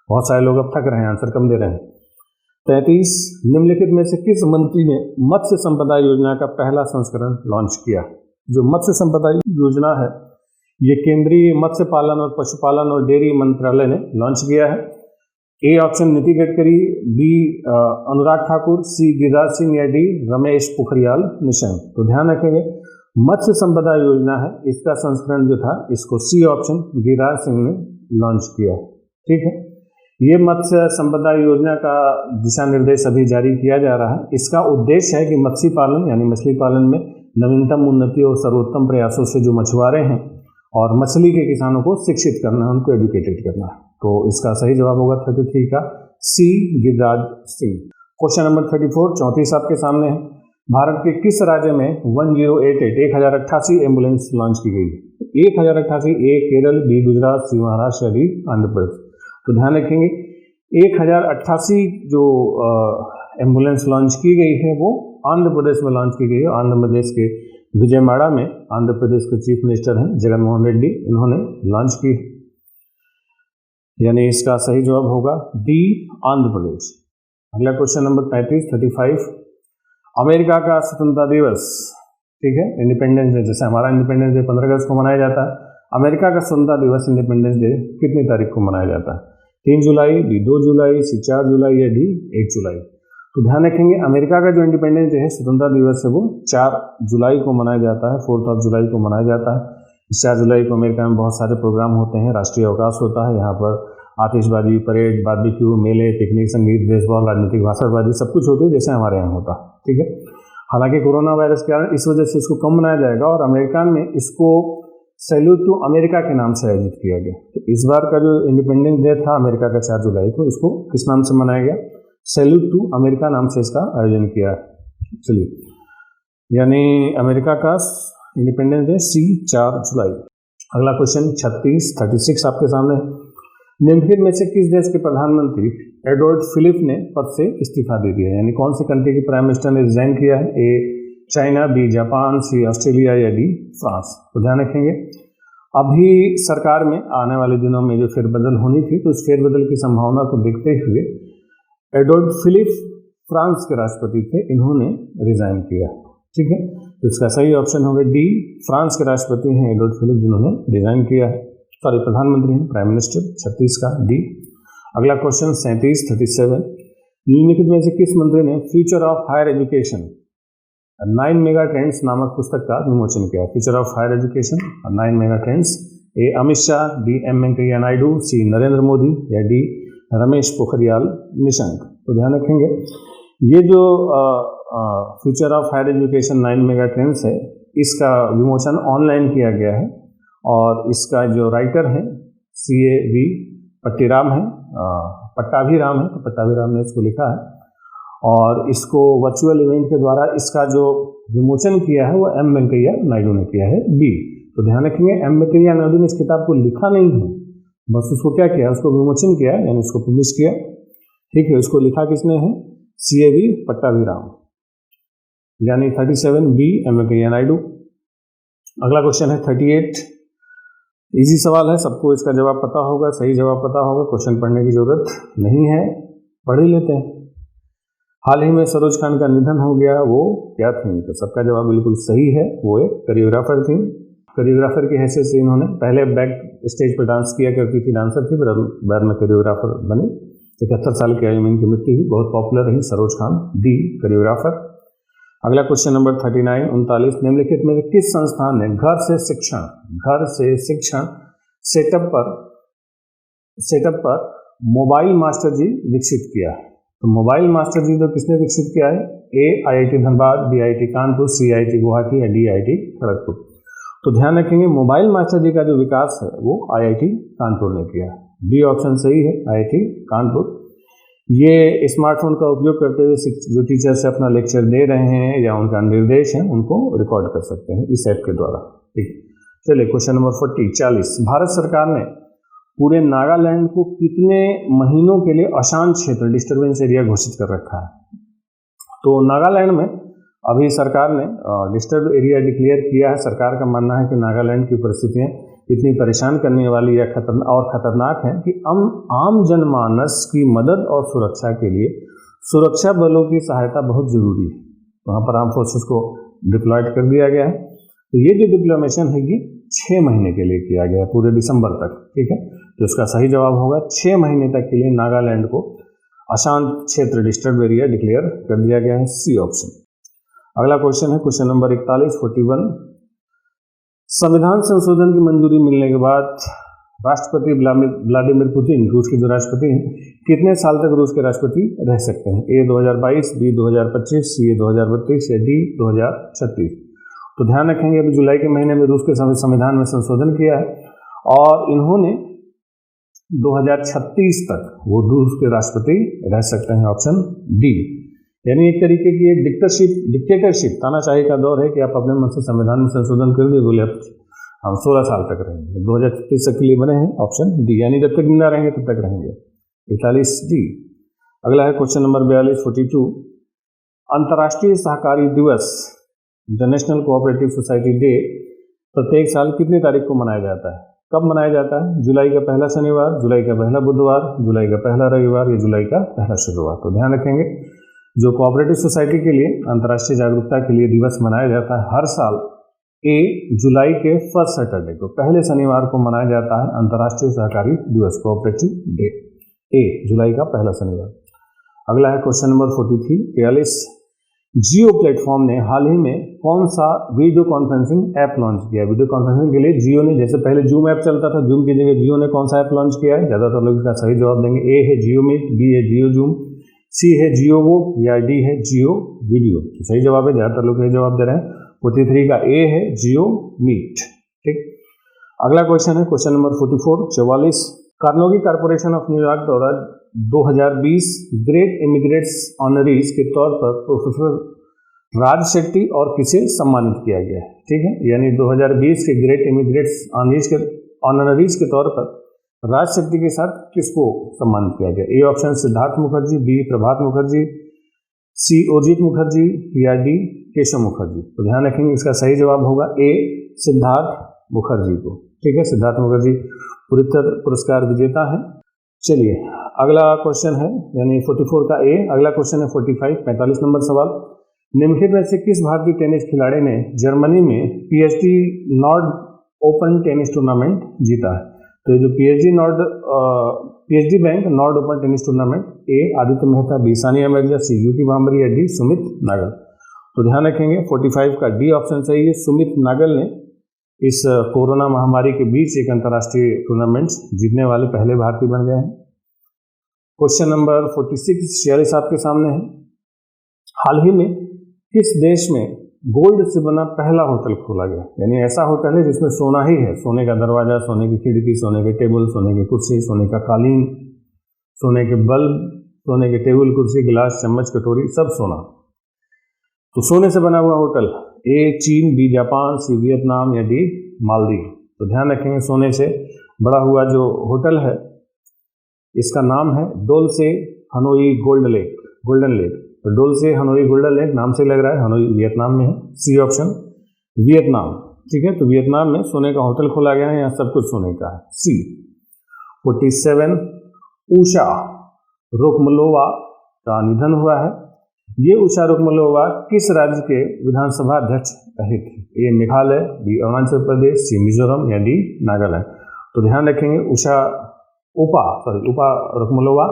Speaker 1: बहुत सारे लोग अब थक रहे हैं, आंसर कम दे रहे हैं। 33 निम्नलिखित में से किस मंत्री ने मत्स्य संपदा योजना का पहला संस्करण लॉन्च किया? जो मत्स्य संपदा योजना है ये केंद्रीय मत्स्य पालन और पशुपालन और डेयरी मंत्रालय ने लॉन्च किया है। A option Nitin Gadkari, B Anurag Thakur, C Giriraj Singh या डी रमेश पोखरियाल निशंक। तो ध्यान रखेंगे, मत्स्य संपदा योजना है, इसका संस्करण जो था इसको सी ऑप्शन गिरिराज सिंह ने लॉन्च किया। ठीक है, ये मत्स्य संपदा योजना का दिशा निर्देश अभी जारी किया जा रहा है। इसका उद्देश्य है कि मत्स्य पालन यानी मछली पालन में नवीनतम उन्नति और सर्वोत्तम प्रयासों से जो मछुआरे हैं और मछली के किसानों को शिक्षित करना है, उनको एजुकेटेड करना है। तो इसका सही जवाब होगा 33 का सी गिरिराज सिंह। क्वेश्चन नंबर 34 34 आपके सामने है। भारत के किस राज्य में 1088 एम्बुलेंस लॉन्च की गई? 1088, ए केरल, बी गुजरात, सी महाराष्ट्र, डी आंध्र प्रदेश। तो ध्यान रखेंगे 1088 जो एम्बुलेंस लॉन्च की गई है वो आंध्र प्रदेश में लॉन्च की गई है। आंध्र प्रदेश के विजयवाड़ा में आंध्र प्रदेश के चीफ मिनिस्टर हैं जगनमोहन रेड्डी, इन्होंने लॉन्च की, यानी इसका सही जवाब होगा डी आंध्र प्रदेश। अगला क्वेश्चन नंबर 35 अमेरिका का स्वतंत्रता दिवस, ठीक है, इंडिपेंडेंस डे, जैसे हमारा इंडिपेंडेंस डे 15 अगस्त को मनाया जाता है, अमेरिका का स्वतंत्रता दिवस इंडिपेंडेंस डे कितनी तारीख को मनाया जाता है? 3 जुलाई, डी 2 जुलाई, सी 4 जुलाई या डी 1 जुलाई। तो ध्यान रखेंगे अमेरिका का जो इंडिपेंडेंस डे है, स्वतंत्रता दिवस है, वो 4 जुलाई को मनाया जाता है, 4 जुलाई को मनाया जाता है। 4 जुलाई को अमेरिका में बहुत सारे प्रोग्राम होते हैं, राष्ट्रीय अवकाश होता है, यहाँ पर आतिशबाजी, परेड, बारबेक्यू, मेले, पिकनिक, संगीत, बेसबॉल, राजनीतिक भाषणबाजी सब कुछ होती है जैसे हमारे यहाँ होता है, ठीक है। हालांकि कोरोना वायरस के कारण इस वजह से इसको कम मनाया जाएगा और अमेरिका में इसको सैल्यूट टू अमेरिका के नाम से आयोजित किया गया। तो इस बार का जो इंडिपेंडेंस डे था अमेरिका का 4 जुलाई को, इसको किस नाम से मनाया गया? सैल्यूट टू अमेरिका नाम से इसका आयोजन किया। चलिए, यानी अमेरिका का इंडिपेंडेंस डे सी 4 जुलाई। अगला क्वेश्चन 36 आपके सामने। निम्नलिखित में से किस देश के प्रधानमंत्री एडवर्ड फिलिप ने पद से इस्तीफा दे दिया? यानी कौन से कंट्री के प्राइम मिनिस्टर ने रिजाइन किया है? A China, B Japan, C Australia या डी फ्रांस। तो ध्यान रखेंगे अभी सरकार में आने वाले दिनों में जो फेरबदल होनी थी, तो उस फेरबदल की संभावना को देखते हुए एडवर्ड फिलिप फ्रांस के राष्ट्रपति थे, इन्होंने रिजाइन किया, ठीक है। तो इसका सही ऑप्शन होगा डी, फ्रांस के राष्ट्रपति हैं एडवर्ड फिलिप जिन्होंने रिजाइन किया है, सॉरी प्रधानमंत्री हैं, प्राइम मिनिस्टर। 36 का डी। अगला क्वेश्चन 37 निम्नलिखित में से किस मंत्री ने future of higher education 9 mega trends नामक पुस्तक का विमोचन किया? Future of higher education 9 mega trends, A Amit Shah, D M Venkaiah Naidu, C Narendra Modi या डी रमेश पोखरियाल निशंक। तो ध्यान रखेंगे ये जो future of higher education 9 mega trends है, इसका विमोचन ऑनलाइन किया गया है और इसका जो राइटर है CAV पट्टीराम है, पट्टाभीराम है, तो पट्टाभीराम ने इसको लिखा है और इसको वर्चुअल इवेंट के द्वारा इसका जो विमोचन किया है वो एम वेंकैया नायडू ने किया है, बी। तो ध्यान रखेंगे एम वेंकैया नायडू ने इस किताब को लिखा नहीं है, बस उसको क्या किया, उसको विमोचन किया, यानी उसको पब्लिश किया, ठीक है। उसको लिखा किसने है? CAV पट्टाभीराम, यानी 37 बी एम वेंकैया नायडू। अगला क्वेश्चन है 38, इजी सवाल है, सबको इसका जवाब पता होगा, सही जवाब पता होगा, क्वेश्चन पढ़ने की जरूरत नहीं है, पढ़ ही लेते हैं। हाल ही में सरोज खान का निधन हो गया, वो क्या थी? तो सबका जवाब बिल्कुल सही है, वो एक कोरियोग्राफर थी। कोरियोग्राफर की हैसियत से इन्होंने पहले बैक स्टेज पर डांस किया करती थी, डांसर थी, फिर बाद में कोरियोग्राफर बनी। 71 साल की आयु में इनकी मृत्यु हुई, बहुत पॉपुलर रही सरोज खान, डी कोरियोग्राफर। अगला क्वेश्चन नंबर 39 निम्नलिखित में किस संस्थान ने घर से शिक्षण सेटअप पर मोबाइल मास्टर जी विकसित किया? तो मोबाइल मास्टर जी तो किसने विकसित किया है? A IIT Dhanbad, B IIT Kanpur, C IIT Guwahati या डी IIT खड़गपुर। तो ध्यान रखेंगे मोबाइल मास्टर जी का जो विकास है वो IIT कानपुर ने किया, बी ऑप्शन सही है, IIT कानपुर। ये स्मार्टफोन का उपयोग करते हुए जो टीचर से अपना लेक्चर दे रहे हैं या उनका निर्देश है उनको रिकॉर्ड कर सकते हैं इस ऐप के द्वारा, ठीक। चलिए क्वेश्चन नंबर 40 भारत सरकार ने पूरे नागालैंड को कितने महीनों के लिए अशांत क्षेत्र डिस्टर्बेंस एरिया घोषित कर रखा है? तो नागालैंड में अभी सरकार ने डिस्टर्ब एरिया डिक्लेयर किया है। सरकार का मानना है कि नागालैंड की परिस्थितियाँ इतनी परेशान करने वाली या खतरनाक है कि आम जनमानस की मदद और सुरक्षा के लिए सुरक्षा बलों की सहायता बहुत जरूरी है। वहाँ पर आर्म फोर्सेस को डिप्लॉयड कर दिया गया है। तो ये जो डिप्लोमेशन है ये 6 महीने के लिए किया गया है, पूरे दिसंबर तक, ठीक है। तो इसका सही जवाब होगा 6 महीने तक के लिए नागालैंड को अशांत क्षेत्र डिस्टर्ब एरिया डिक्लेयर कर दिया गया है, सी ऑप्शन। अगला क्वेश्चन है क्वेश्चन नंबर 41 संविधान संशोधन की मंजूरी मिलने के बाद राष्ट्रपति व्लादिमीर पुतिन, रूस के जो राष्ट्रपति हैं, कितने साल तक रूस के राष्ट्रपति रह सकते हैं? ए 2022, बी 2025, सी 2032 या डी 2036। तो ध्यान रखेंगे अभी जुलाई के महीने में रूस के संविधान में संशोधन किया है और इन्होंने 2036 तक वो रूस के राष्ट्रपति रह सकते हैं, ऑप्शन डी। यानी एक तरीके की एक डिक्टेटरशिप तानाशाही का दौर है कि आप अपने मन से संविधान में संशोधन कर दिए, बोले अब हम 16 साल तक रहेंगे। 2033 तक के लिए बने हैं, ऑप्शन डी, यानी जब तक जिंदा रहेंगे तब तक रहेंगे, 41 डी। अगला है क्वेश्चन नंबर 42 42, अंतर्राष्ट्रीय सहकारी दिवस इंटरनेशनल कोऑपरेटिव सोसाइटी डे प्रत्येक साल कितनी तारीख को मनाया जाता है? कब मनाया जाता है? जुलाई का पहला शनिवार, जुलाई का पहला बुधवार, जुलाई का पहला रविवार या जुलाई का पहला शुक्रवार? तो ध्यान रखेंगे, जो कोऑपरेटिव सोसाइटी के लिए अंतर्राष्ट्रीय जागरूकता के लिए दिवस मनाया जाता है हर साल, ए जुलाई के फर्स्ट सैटरडे को, पहले शनिवार को मनाया जाता है अंतर्राष्ट्रीय सहकारी दिवस, कोऑपरेटिव डे, ए जुलाई का पहला शनिवार। अगला है क्वेश्चन नंबर 43 43, जियो प्लेटफॉर्म ने हाल ही में कौन सा वीडियो कॉन्फ्रेंसिंग ऐप लॉन्च किया? वीडियो कॉन्फ्रेंसिंग के लिए जियो ने, जैसे पहले जूम ऐप चलता था, जूम की जगह जियो ने कौन सा ऐप लॉन्च किया है? ज़्यादातर लोग इसका सही जवाब देंगे, ए है जियो मीट, बी है जियो जूम, सी है जियो वो, या डी है जियो वीडियो। तो सही जवाब है, ज़्यादातर लोग सही जवाब दे रहे हैं। 43 का ए है जियो मीट। ठीक, अगला क्वेश्चन है question number 44 44, Carnegie corporation of New York द्वारा 2020 ग्रेट इमिग्रेट्स ऑनरीज के तौर पर प्रोफेसर राज शेट्टी और किसे सम्मानित किया गया है? ठीक है, यानी 2020 के ग्रेट इमिग्रेट्स ऑनरीज के तौर पर राज शेट्टी के साथ किसको सम्मानित किया गया? A option Siddharth Mukherjee, B Prabhat Mukherjee, C Ajit Mukherjee, या डी केशव मुखर्जी? तो ध्यान रखेंगे, इसका सही जवाब होगा ए सिद्धार्थ मुखर्जी को। ठीक है, सिद्धार्थ मुखर्जी पुलित्जर पुरस्कार विजेता है। चलिए अगला क्वेश्चन है, यानी 44 का ए। अगला क्वेश्चन है 45 नंबर सवाल, निम्नलिखित में से किस भारतीय टेनिस खिलाड़ी ने जर्मनी में PSG Nord Open tennis tournament जीता है? तो ये जो PSG bank Nord Open tennis tournament, A Aditya Mehta, B Sania Mirza, C Yuki Bhambri, या डी सुमित नागल? तो ध्यान रखेंगे 45 का डी ऑप्शन सही है। सुमित नागल ने इस कोरोना महामारी के बीच एक अंतर्राष्ट्रीय टूर्नामेंट जीतने वाले पहले भारतीय बन गए हैं। क्वेश्चन नंबर 46 46 आपके सामने है, हाल ही में किस देश में गोल्ड से बना पहला होटल खोला गया? यानी ऐसा होटल है जिसमें सोना ही है, सोने का दरवाजा, सोने की खिड़की, सोने के टेबल, सोने की कुर्सी, सोने का कालीन, सोने के बल्ब, सोने के टेबल कुर्सी, गिलास, चम्मच, कटोरी, सब सोना। तो सोने से बना हुआ होटल, ए चीन, बी जापान, सी वियतनाम, या डी मालदीव? तो ध्यान रखेंगे, सोने से बड़ा हुआ जो होटल है इसका नाम है डोल्से हनोई गोल्डन लेक। तो डोल्से हनोई गोल्डन लेक नाम से लग रहा है, हनोई वियतनाम में है, सी ऑप्शन वियतनाम। ठीक है, तो वियतनाम में सोने का होटल खोला गया है, यहाँ सब कुछ सोने का है, सी। 47 उषा रुकमलोवा का निधन हुआ है। ये उषा रुकमलोवा किस राज्य के विधानसभा अध्यक्ष रहे थे? ए मेघालय, बी अरुणाचल प्रदेश, सी मिजोरम, या डी नागालैंड? तो ध्यान रखेंगे, उपा रुकमलोवा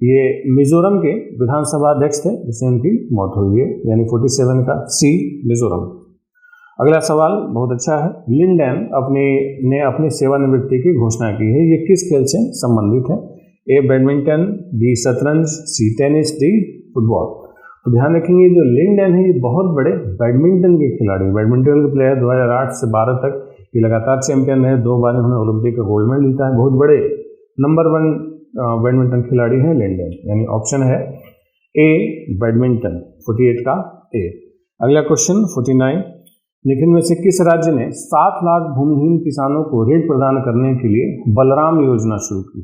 Speaker 1: ये मिजोरम के विधानसभा अध्यक्ष थे जिससे उनकी मौत हुई है, यानी 47 का सी मिजोरम। अगला सवाल बहुत अच्छा है, लिंडन ने अपनी सेवानिवृत्ति की घोषणा की है, ये किस खेल से संबंधित है? ए बैडमिंटन, बी शतरंज, सी टेनिस, डी फुटबॉल? तो ध्यान रखेंगे, जो लिंडन है ये बहुत बड़े बैडमिंटन के खिलाड़ी, बैडमिंटन के प्लेयर 2008 से 12 तक ये लगातार चैंपियन रहे, 2 बार उन्होंने ओलंपिक का गोल्ड मेडल जीता है, बहुत बड़े नंबर 1 बैडमिंटन खिलाड़ी हैं लिंडन, यानी ऑप्शन है ए बैडमिंटन, 48 का ए। अगला क्वेश्चन 49, निम्न में से किस राज्य ने 7 लाख भूमिहीन किसानों को ऋण प्रदान करने के लिए बलराम योजना शुरू की?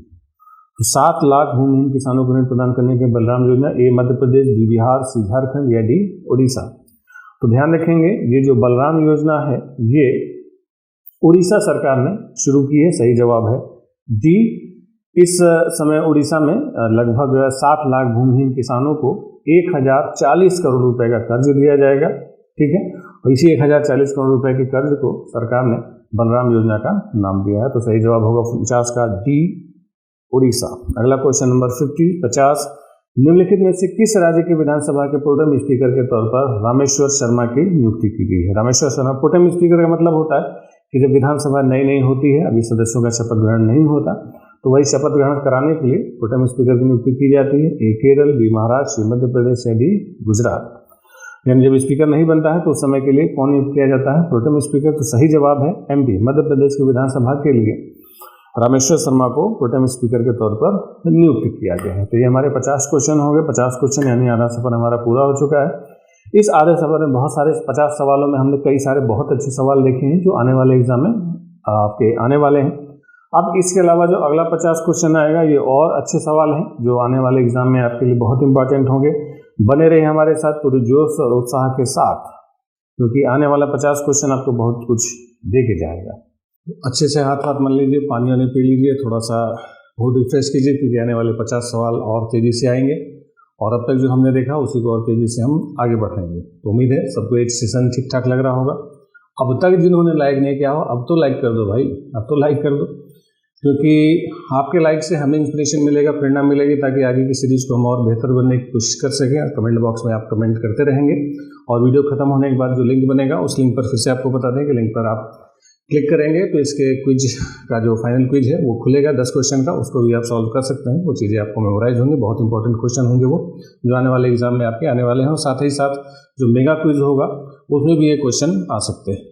Speaker 1: तो 7 लाख भूमिहीन किसानों को ऋण प्रदान करने के लिए बलराम योजना, ए मध्य प्रदेश, बी बिहार, सी झारखंड, या डी उड़ीसा? तो ध्यान रखेंगे, ये जो बलराम योजना है ये उड़ीसा सरकार ने शुरू की है, सही जवाब है डी। इस समय उड़ीसा में लगभग 7 लाख भूमिहीन किसानों को 1040 करोड़ रुपए का कर्ज दिया जाएगा। ठीक है, और इसी 1040 करोड़ रुपए के कर्ज को सरकार ने बलराम योजना का नाम दिया है। तो सही जवाब होगा 50 का डी उड़ीसा। अगला क्वेश्चन नंबर 50 निम्नलिखित में से किस राज्य के विधानसभा के प्रोटेम स्पीकर के तौर पर रामेश्वर शर्मा की नियुक्ति की गई है? रामेश्वर शर्मा, प्रोटेम स्पीकर का मतलब होता है कि जब विधानसभा नई होती है, अभी सदस्यों का शपथ ग्रहण नहीं होता, तो वही शपथ ग्रहण कराने के लिए प्रोटेम स्पीकर की नियुक्ति की जाती है, ए केरल, बी महाराष्ट्र, सी मध्य प्रदेश, या डी गुजरात? यानी जब स्पीकर नहीं बनता है तो उस समय के लिए कौन नियुक्त किया जाता है? Pro tem speaker. तो सही जवाब है MP, मध्य प्रदेश की विधानसभा के लिए रामेश्वर शर्मा को प्रोटेम स्पीकर के तौर पर नियुक्त किया गया है। तो ये हमारे 50 क्वेश्चन हो गए। 50 क्वेश्चन यानी आधा सफर हमारा पूरा हो चुका है। इस आधे सफर में बहुत सारे 50 सवालों में हमने कई सारे बहुत अच्छे सवाल देखे हैं जो आने वाले एग्जाम में आपके आने वाले हैं। अब इसके अलावा जो अगला 50 क्वेश्चन आएगा ये और अच्छे सवाल हैं जो आने वाले एग्जाम में आपके लिए बहुत इंपॉर्टेंट होंगे। बने रहिए हमारे साथ पूरे जोश और उत्साह के साथ, क्योंकि आने वाला 50 क्वेश्चन आपको बहुत कुछ दे के जाएगा। अच्छे से हाथ मल लीजिए, पानी वानी पी लीजिए, थोड़ा सा मूड रिफ्रेश कीजिए, क्योंकि आने वाले 50 सवाल और तेज़ी से आएंगे और अब तक जो हमने देखा उसी को और तेज़ी से हम आगे बढ़ेंगे। तो उम्मीद है सबको ये सेशन ठीक ठाक लग रहा होगा। अब तक जिन्होंने लाइक नहीं किया हो अब तो लाइक कर दो भाई, अब तो लाइक कर दो, क्योंकि आपके लाइक से हमें इंस्पिरेशन मिलेगा, प्रेरणा मिलेगी, ताकि आगे की सीरीज को हम और बेहतर बनने की कोशिश कर सकें। कमेंट बॉक्स में आप कमेंट करते रहेंगे और वीडियो खत्म होने के बाद जो लिंक बनेगा उस लिंक पर फिर से आपको बता दें कि लिंक पर आप क्लिक करेंगे तो इसके क्विज का जो फाइनल क्विज है वो खुलेगा 10 क्वेश्चन का, उसको भी आप सॉल्व कर सकते हैं। वो चीज़ें आपको मेमोराइज होंगी, बहुत इंपॉर्टेंट क्वेश्चन होंगे वो जो आने वाले एग्जाम में आपके आने वाले हैं। और साथ ही साथ जो मेगा क्विज होगा उसमें भी ये क्वेश्चन आ सकते हैं।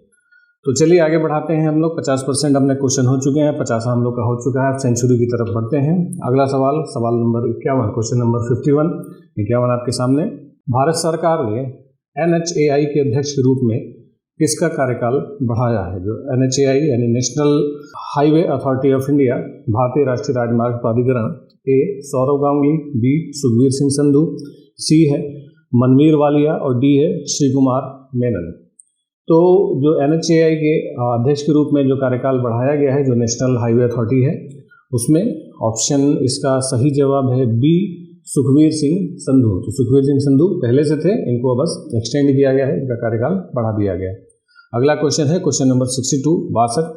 Speaker 1: तो चलिए आगे बढ़ाते हैं हम लोग। 50% अपने क्वेश्चन हो चुके हैं, 50 हम लोग का हो चुका है। सेंचुरी की तरफ बढ़ते हैं। अगला सवाल, सवाल नंबर 51, क्वेश्चन नंबर 51 आपके सामने। भारत सरकार ने NHAI के अध्यक्ष के रूप में किसका कार्यकाल बढ़ाया है? जो NHAI यानी national highway authority of India, भारतीय राष्ट्रीय राजमार्ग प्राधिकरण, A Saurav Ganguly, B Sukhbir Singh Sandhu, C है मनवीर वालिया और D है श्री कुमार मेनन। तो जो NHAI के अध्यक्ष के रूप में जो कार्यकाल बढ़ाया गया है, जो नेशनल हाईवे अथॉरिटी है, उसमें ऑप्शन इसका सही जवाब है B सुखबीर सिंह संधू। तो सुखबीर सिंह संधू पहले से थे, इनको बस एक्सटेंड किया गया है, इनका कार्यकाल बढ़ा दिया गया है। अगला क्वेश्चन है क्वेश्चन नंबर 62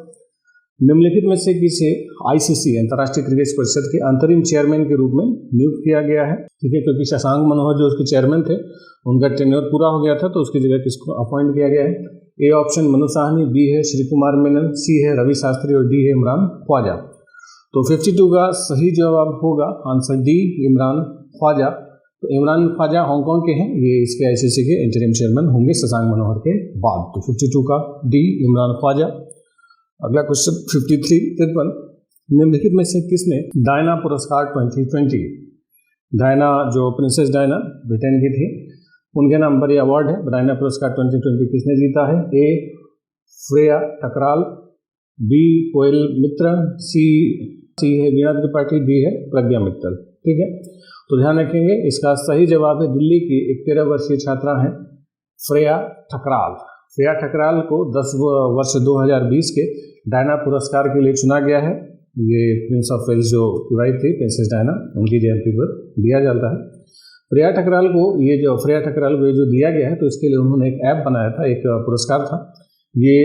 Speaker 1: निम्नलिखित में से किसे ICC अंतर्राष्ट्रीय क्रिकेट परिषद के अंतरिम चेयरमैन के रूप में नियुक्त किया गया है? ठीक है, क्योंकि शशांक मनोहर जो उसके चेयरमैन थे उनका टेन्योर पूरा हो गया था, तो उसकी जगह किसको अपॉइंट किया गया है? A option Manu Sahni, B है श्री कुमार मेनन, C है रवि शास्त्री और D है इमरान ख्वाजा। तो 52 का सही जवाब होगा आंसर D इमरान ख्वाजा। तो इमरान ख्वाजा हांगकांग के हैं, ये इसके ICC के इंटरिम चेयरमैन होंगे शशांक मनोहर के बाद। तो 52 का D इमरान ख्वाजा। अगला क्वेश्चन 53 निम्नलिखित में से किसने डायना पुरस्कार 2020, डायना जो प्रिंसेस डायना ब्रिटेन की थी उनके नाम पर यह अवार्ड है, डायना पुरस्कार 2020 किसने जीता है? A Shreya Thakral, B coil Mitra, C है वीणा त्रिपाठी, D है प्रज्ञा मित्तल। ठीक है, तो ध्यान रखेंगे इसका सही जवाब है दिल्ली की एक 13 वर्षीय छात्रा है श्रेया ठकराल। श्रेया ठकराल को 10 वर्ष 2020 के डायना पुरस्कार के लिए चुना गया है। ये प्रिंस ऑफ वेल्स जो वाइफ थी प्रिंसेस डायना, उनकी जयंती पर दिया जाता है। श्रेया ठकराल को ये जो दिया गया है, तो इसके लिए उन्होंने एक ऐप बनाया था, एक पुरस्कार था, ये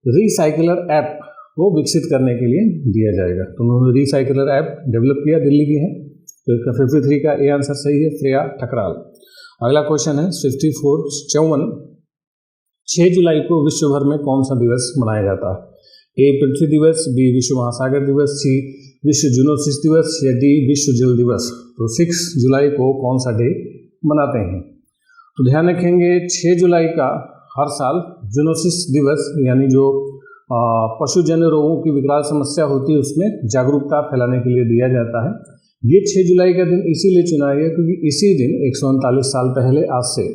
Speaker 1: रिसाइकलर ऐप को विकसित करने के लिए दिया जाएगा। तो उन्होंने रिसाइकलर ऐप डेवलप किया, दिल्ली की है। तो इसका 53 का ए आंसर सही है, श्रेया ठकराल। अगला क्वेश्चन है 54 6 जुलाई को विश्व भर में कौन सा दिवस मनाया जाता है? A पृथ्वी दिवस, B विश्व महासागर दिवस, C विश्व जूनोसिस दिवस या D विश्व जल दिवस। तो 6 जुलाई को कौन सा डे मनाते हैं? तो ध्यान रखेंगे 6 जुलाई का हर साल जूनोसिस दिवस यानी जो पशुजन्य रोगों की विकराल समस्या होती है उसमें जागरूकता फैलाने के लिए दिया जाता है। ये 6 जुलाई का दिन इसीलिए चुना गया क्योंकि इसी दिन 139 साल पहले आज से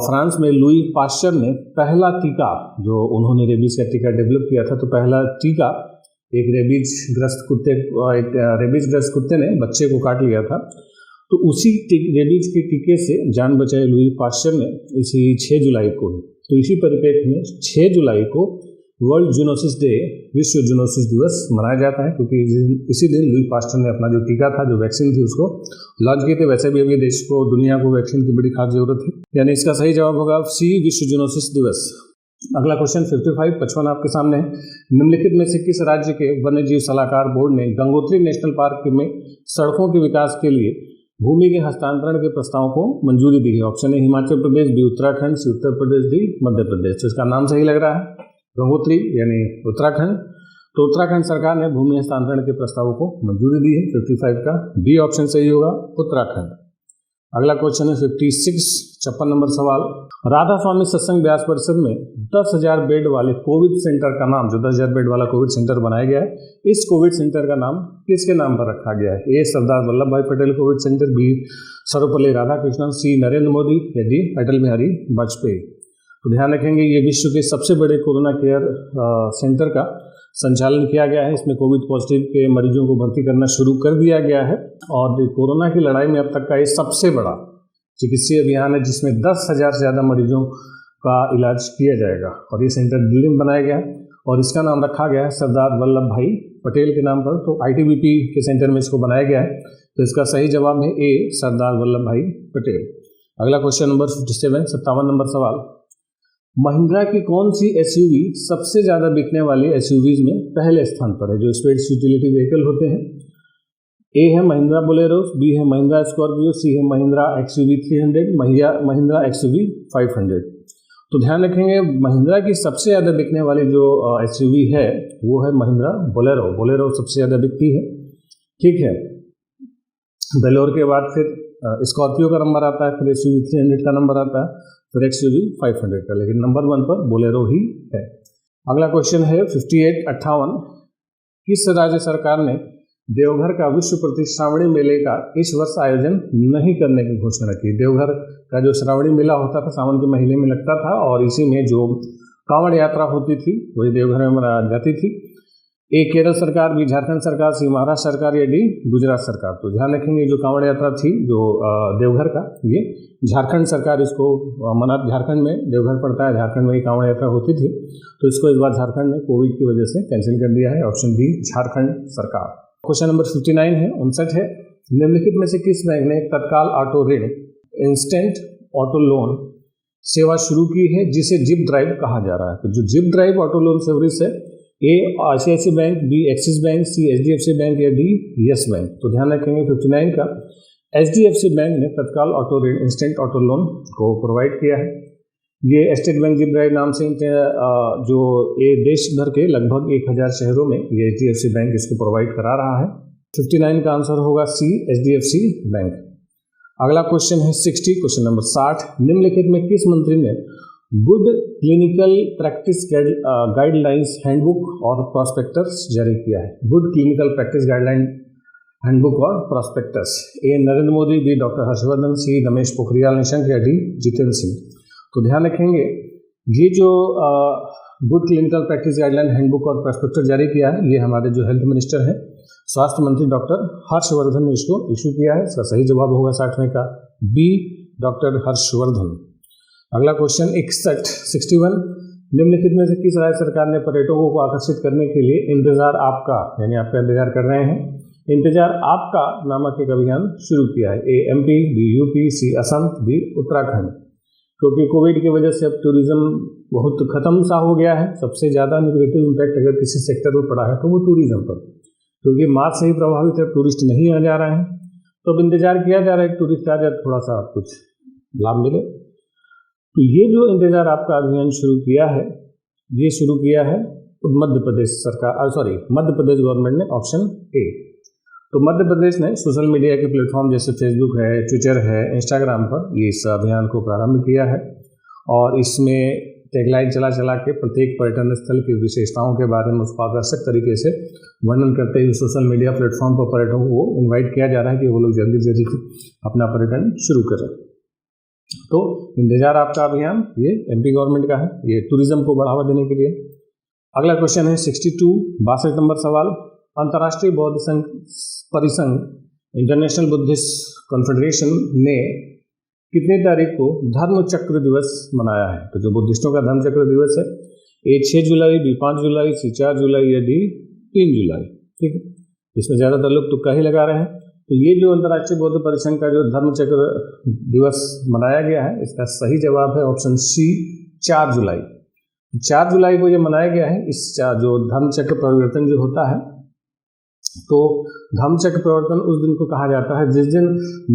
Speaker 1: फ्रांस में लुई पाश्चर ने पहला टीका, जो उन्होंने रेबीज का टीका डेवलप किया था, तो पहला टीका एक रेबीज ग्रस्त कुत्ते ने बच्चे को काट लिया था। तो उसी रेबीज के टीके से जान बचाई लुई पाश्चर ने इसी 6 जुलाई को। तो इसी परिप्रेक्ष्य में 6 जुलाई को वर्ल्ड जूनोसिस डे, विश्व जूनोसिस दिवस मनाया जाता है, क्योंकि इसी दिन लुई पाश्चर ने अपना जो टीका था, जो वैक्सीन थी, उसको लॉन्च किए थे। वैसे भी अभी देश को, दुनिया को वैक्सीन की बड़ी खास जरूरत है, यानी इसका सही जवाब होगा C विश्व जूनोसिस दिवस। अगला क्वेश्चन 55 आपके सामने है। निम्नलिखित में से किस राज्य के वन्यजीव सलाहकार बोर्ड ने गंगोत्री नेशनल पार्क में सड़कों के विकास के लिए भूमि के हस्तांतरण के प्रस्ताव को मंजूरी दी है? ऑप्शन है Himachal Pradesh, B Uttarakhand, C Uttar Pradesh, D Madhya Pradesh. तो इसका नाम सही लग रहा है, गंगोत्री यानी उत्तराखंड। तो उत्तराखंड सरकार ने भूमि हस्तांतरण के प्रस्तावों को मंजूरी दी है। 55 का B ऑप्शन सही होगा, उत्तराखंड। अगला क्वेश्चन है 56 नंबर सवाल। राधा स्वामी सत्संग व्यास परिषद में 10,000 बेड वाले कोविड सेंटर का नाम, जो 10,000 बेड वाला कोविड सेंटर बनाया गया है, इस कोविड सेंटर का नाम किसके नाम पर रखा गया है? ए Sardar Vallabh Bhai Patel Covid centre, B Sarvepalli Radhakrishnan, C Narendra Modi या डी अटल बिहारी वाजपेयी। तो ध्यान रखेंगे ये विश्व के सबसे बड़े कोरोना केयर सेंटर का संचालन किया गया है। इसमें कोविड पॉजिटिव के मरीजों को भर्ती करना शुरू कर दिया गया है और कोरोना की लड़ाई में अब तक का ये सबसे बड़ा चिकित्सीय अभियान है, जिसमें 10,000 से ज़्यादा मरीजों का इलाज किया जाएगा। और ये सेंटर दिल्ली में बनाया गया है और इसका नाम रखा गया है सरदार वल्लभ भाई पटेल के नाम पर। तो ITBP के सेंटर में इसको बनाया गया है। तो इसका सही जवाब है ए सरदार वल्लभ भाई पटेल। अगला क्वेश्चन नंबर 57, 57 नंबर सवाल। महिंद्रा की कौन सी SUV सबसे ज़्यादा बिकने वाली SUVs में पहले स्थान पर है? जो स्पेस यूटिलिटी व्हीकल होते हैं, ए है महिंद्रा बोलेरो, बी है महिंद्रा स्कॉर्पियो, सी है महिंद्रा XUV 300, महिंद्रा XUV 500। तो ध्यान रखेंगे महिंद्रा की सबसे ज़्यादा बिकने वाली जो SUV है वो है महिंद्रा बोलेरो। बोलेरो सबसे ज़्यादा बिकती है, ठीक है। बोलेरो के बाद फिर स्कॉर्पियो का नंबर आता है, फिर SUV 300 का नंबर आता है, फिर XUV 500 का, लेकिन नंबर 1 पर बोलेरो ही है। अगला क्वेश्चन है 58, किस राज्य सरकार ने देवघर का विश्व प्रसिद्ध श्रावणी मेले का इस वर्ष आयोजन नहीं करने की घोषणा की? देवघर का जो श्रावणी मेला होता था सावन के महीने में लगता था और इसी में जो कांवड़ यात्रा होती थी वही देवघर में मनाई जाती थी। ए केरल सरकार, बी झारखंड सरकार, सी महाराष्ट्र सरकार या डी गुजरात सरकार। तो ध्यान रखेंगे जो कांवड़ यात्रा थी जो देवघर का, ये झारखंड सरकार इसको मना, झारखंड में देवघर पड़ता है, झारखंड में ही कांवड़ यात्रा होती थी। तो इसको इस बार झारखंड ने कोविड की वजह से कैंसिल कर दिया है। ऑप्शन बी झारखंड सरकार। क्वेश्चन नंबर 59 है, 59 है। निम्नलिखित में से किस बैंक ने तत्काल ऑटो ऋण इंस्टेंट ऑटो लोन सेवा शुरू की है जिसे जिप ड्राइव कहा जा रहा है? तो जो zip drive auto loan service है, A ICICI bank, B Axis bank, C HDFC bank या डी यस बैंक। तो ध्यान रखेंगे 59 का HDFC बैंक ने तत्काल ऑटो ऋण इंस्टेंट ऑटो लोन को प्रोवाइड किया है। ये स्टेट बैंक जिप ड्राइव नाम से जो ये देश भर के लगभग 1000 शहरों में ये HDFC बैंक इसको प्रोवाइड करा रहा है। 59 का आंसर होगा सी HDFC बैंक। अगला क्वेश्चन है 60, क्वेश्चन नंबर 60। निम्नलिखित में किस मंत्री ने good clinical practice guidelines handbook और प्रॉस्पेक्टस जारी किया है? Good clinical practice guideline handbook और प्रॉस्पेक्टस। ए नरेंद्र मोदी, बी डॉक्टर हर्षवर्धन, सी रमेश पोखरियाल निशंक या डी जितेंद्र सिंह। तो ध्यान रखेंगे ये जो good clinical practice guideline handbook और प्रॉस्पेक्टस जारी किया है ये हमारे जो हेल्थ मिनिस्टर हैं, स्वास्थ्य मंत्री डॉक्टर हर्षवर्धन ने इसको इशू किया है। इसका सही जवाब होगा 60 का बी डॉक्टर हर्षवर्धन। अगला क्वेश्चन 61 निम्नलिखित में से किस राज्य सरकार ने पर्यटकों को आकर्षित करने के लिए इंतजार आपका, यानी आपका इंतजार कर रहे हैं, इंतजार आपका नामक एक अभियान शुरू किया है? ए MP, बी UP, सी असम, डी उत्तराखंड। क्योंकि कोविड की वजह से अब टूरिज्म बहुत खत्म सा हो गया है। सबसे ज़्यादा नेगेटिव इम्पैक्ट अगर किसी सेक्टर पर पड़ा है तो वो टूरिज्म पर, क्योंकि मार्च से ही प्रभावित है, टूरिस्ट नहीं आ जा रहे हैं। तो अब इंतजार किया जा रहा है टूरिस्ट आ जाए, थोड़ा सा कुछ लाभ मिले। तो ये जो इंतजार आपका अभियान शुरू किया है, ये शुरू किया है मध्य प्रदेश सरकार, मध्य प्रदेश गवर्नमेंट ने, ऑप्शन ए। तो मध्य प्रदेश ने सोशल मीडिया के प्लेटफॉर्म जैसे फेसबुक है, ट्विटर है, इंस्टाग्राम पर ये इस अभियान को प्रारंभ किया है और इसमें टैगलाइन चला के प्रत्येक पर्यटन स्थल की विशेषताओं के बारे में उसको आकर्षक तरीके से वर्णन करते हुए सोशल मीडिया प्लेटफॉर्म पर पर्यटकों को इन्वाइट किया जा रहा है कि वो लोग जल्दी जल्दी अपना पर्यटन शुरू करें। तो इंतजार आपका अभियान ये MP गवर्नमेंट का है, ये टूरिज्म को बढ़ावा देने के लिए। अगला क्वेश्चन है 62, 62 नंबर सवाल। अंतर्राष्ट्रीय बौद्ध संघ परिसंघ इंटरनेशनल बुद्धिस्ट कॉन्फेडरेशन ने कितनी तारीख को धर्म चक्र दिवस मनाया है? तो जो बुद्धिस्टों का धर्म चक्र दिवस है, ए 6 जुलाई, बी 5 जुलाई, सी 4 जुलाई या डी 3 जुलाई। ठीक है, इसमें ज़्यादातर लोग तुक्का ही लगा रहे हैं। तो ये जो अंतर्राष्ट्रीय बौद्ध परिसंघ का जो धर्म चक्र दिवस मनाया गया है, इसका सही जवाब है ऑप्शन सी 4 जुलाई। 4 जुलाई को ये मनाया गया है। इस जो धर्म चक्र परिवर्तन जो होता है, तो धम्मचक्र प्रवर्तन उस दिन को कहा जाता है जिस दिन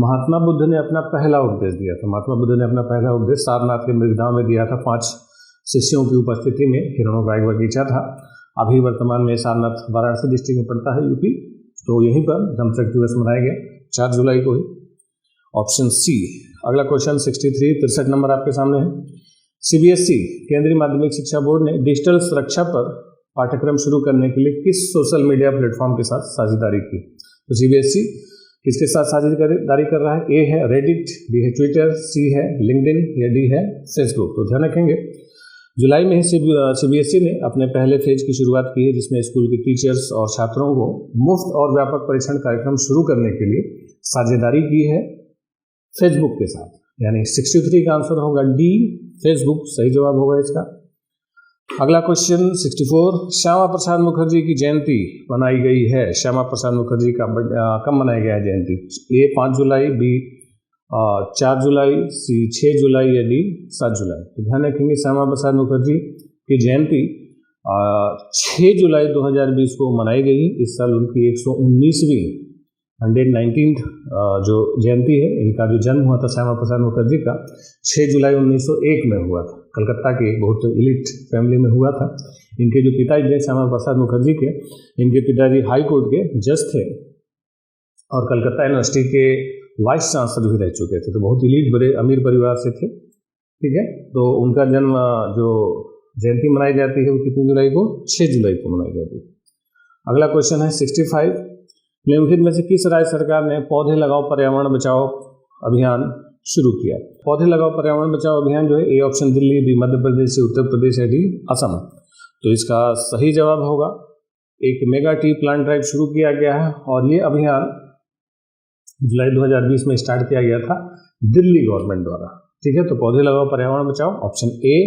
Speaker 1: महात्मा बुद्ध ने अपना पहला उपदेश दिया था। महात्मा बुद्ध ने अपना पहला उपदेश सारनाथ के मृगधाम में दिया था 5 शिष्यों की उपस्थिति में। हिरणोकाय बगीचा था। अभी वर्तमान में सारनाथ वाराणसी डिस्ट्रिक्ट में पड़ता है, UP। तो यहीं पर धम्मचक्र दिवस मनाया गया 4 जुलाई को ही। ऑप्शन सी अगला क्वेश्चन 63 नंबर आपके सामने है। CBSE केंद्रीय माध्यमिक शिक्षा बोर्ड ने डिजिटल सुरक्षा पर पाठ्यक्रम शुरू करने के लिए किस सोशल मीडिया प्लेटफॉर्म के साथ साझेदारी की? तो CBSE किसके साथ साझेदारी कर रहा है? ए है रेडिट, बी है ट्विटर, सी है लिंक्डइन या डी है फेसबुक। तो ध्यान रखेंगे जुलाई में CBSE ने अपने पहले फेज की शुरुआत की है, जिसमें स्कूल के टीचर्स और छात्रों को मुफ्त और व्यापक परीक्षण कार्यक्रम शुरू करने के लिए साझेदारी की है फेसबुक के साथ। यानी 63 का आंसर होगा डी, फेसबुक सही जवाब होगा इसका। अगला क्वेश्चन 64, श्यामा प्रसाद मुखर्जी की जयंती मनाई गई है। श्यामा प्रसाद मुखर्जी का कब मनाया गया है जयंती? ए 5 जुलाई, बी 4 जुलाई, सी 6 जुलाई या डी 7 जुलाई। तो ध्यान रखेंगे श्यामा प्रसाद मुखर्जी की जयंती 6 जुलाई 2020 को मनाई गई। इस साल उनकी 119वीं 119th जो जयंती है, इनका जो जन्म हुआ था श्यामा प्रसाद मुखर्जी का 6 जुलाई 1901 में हुआ था। कलकत्ता के बहुत इलीट फैमिली में हुआ था। इनके जो पिताजी थे श्यामा प्रसाद मुखर्जी के, इनके पिताजी हाई कोर्ट के जज थे और कलकत्ता यूनिवर्सिटी के वाइस चांसलर भी रह चुके थे। तो बहुत इलीट बड़े अमीर परिवार से थे, ठीक है। तो उनका जन्म जो जयंती मनाई जाती है वो कितनी जुलाई को? 6 जुलाई को मनाई जाती है। अगला क्वेश्चन है 65, निम्नलिखित में से किस राज्य सरकार ने पौधे लगाओ पर्यावरण बचाओ अभियान शुरू किया? पौधे लगाओ पर्यावरण बचाओ अभियान जो है, A option Delhi, B Madhya Pradesh, Uttar Pradesh या डी असम। तो इसका सही जवाब होगा एक मेगा ट्री प्लांट ड्राइव शुरू किया गया है और ये अभियान जुलाई 2020 में स्टार्ट किया गया था दिल्ली गवर्नमेंट द्वारा, ठीक है। तो पौधे लगाओ पर्यावरण बचाओ ऑप्शन ए,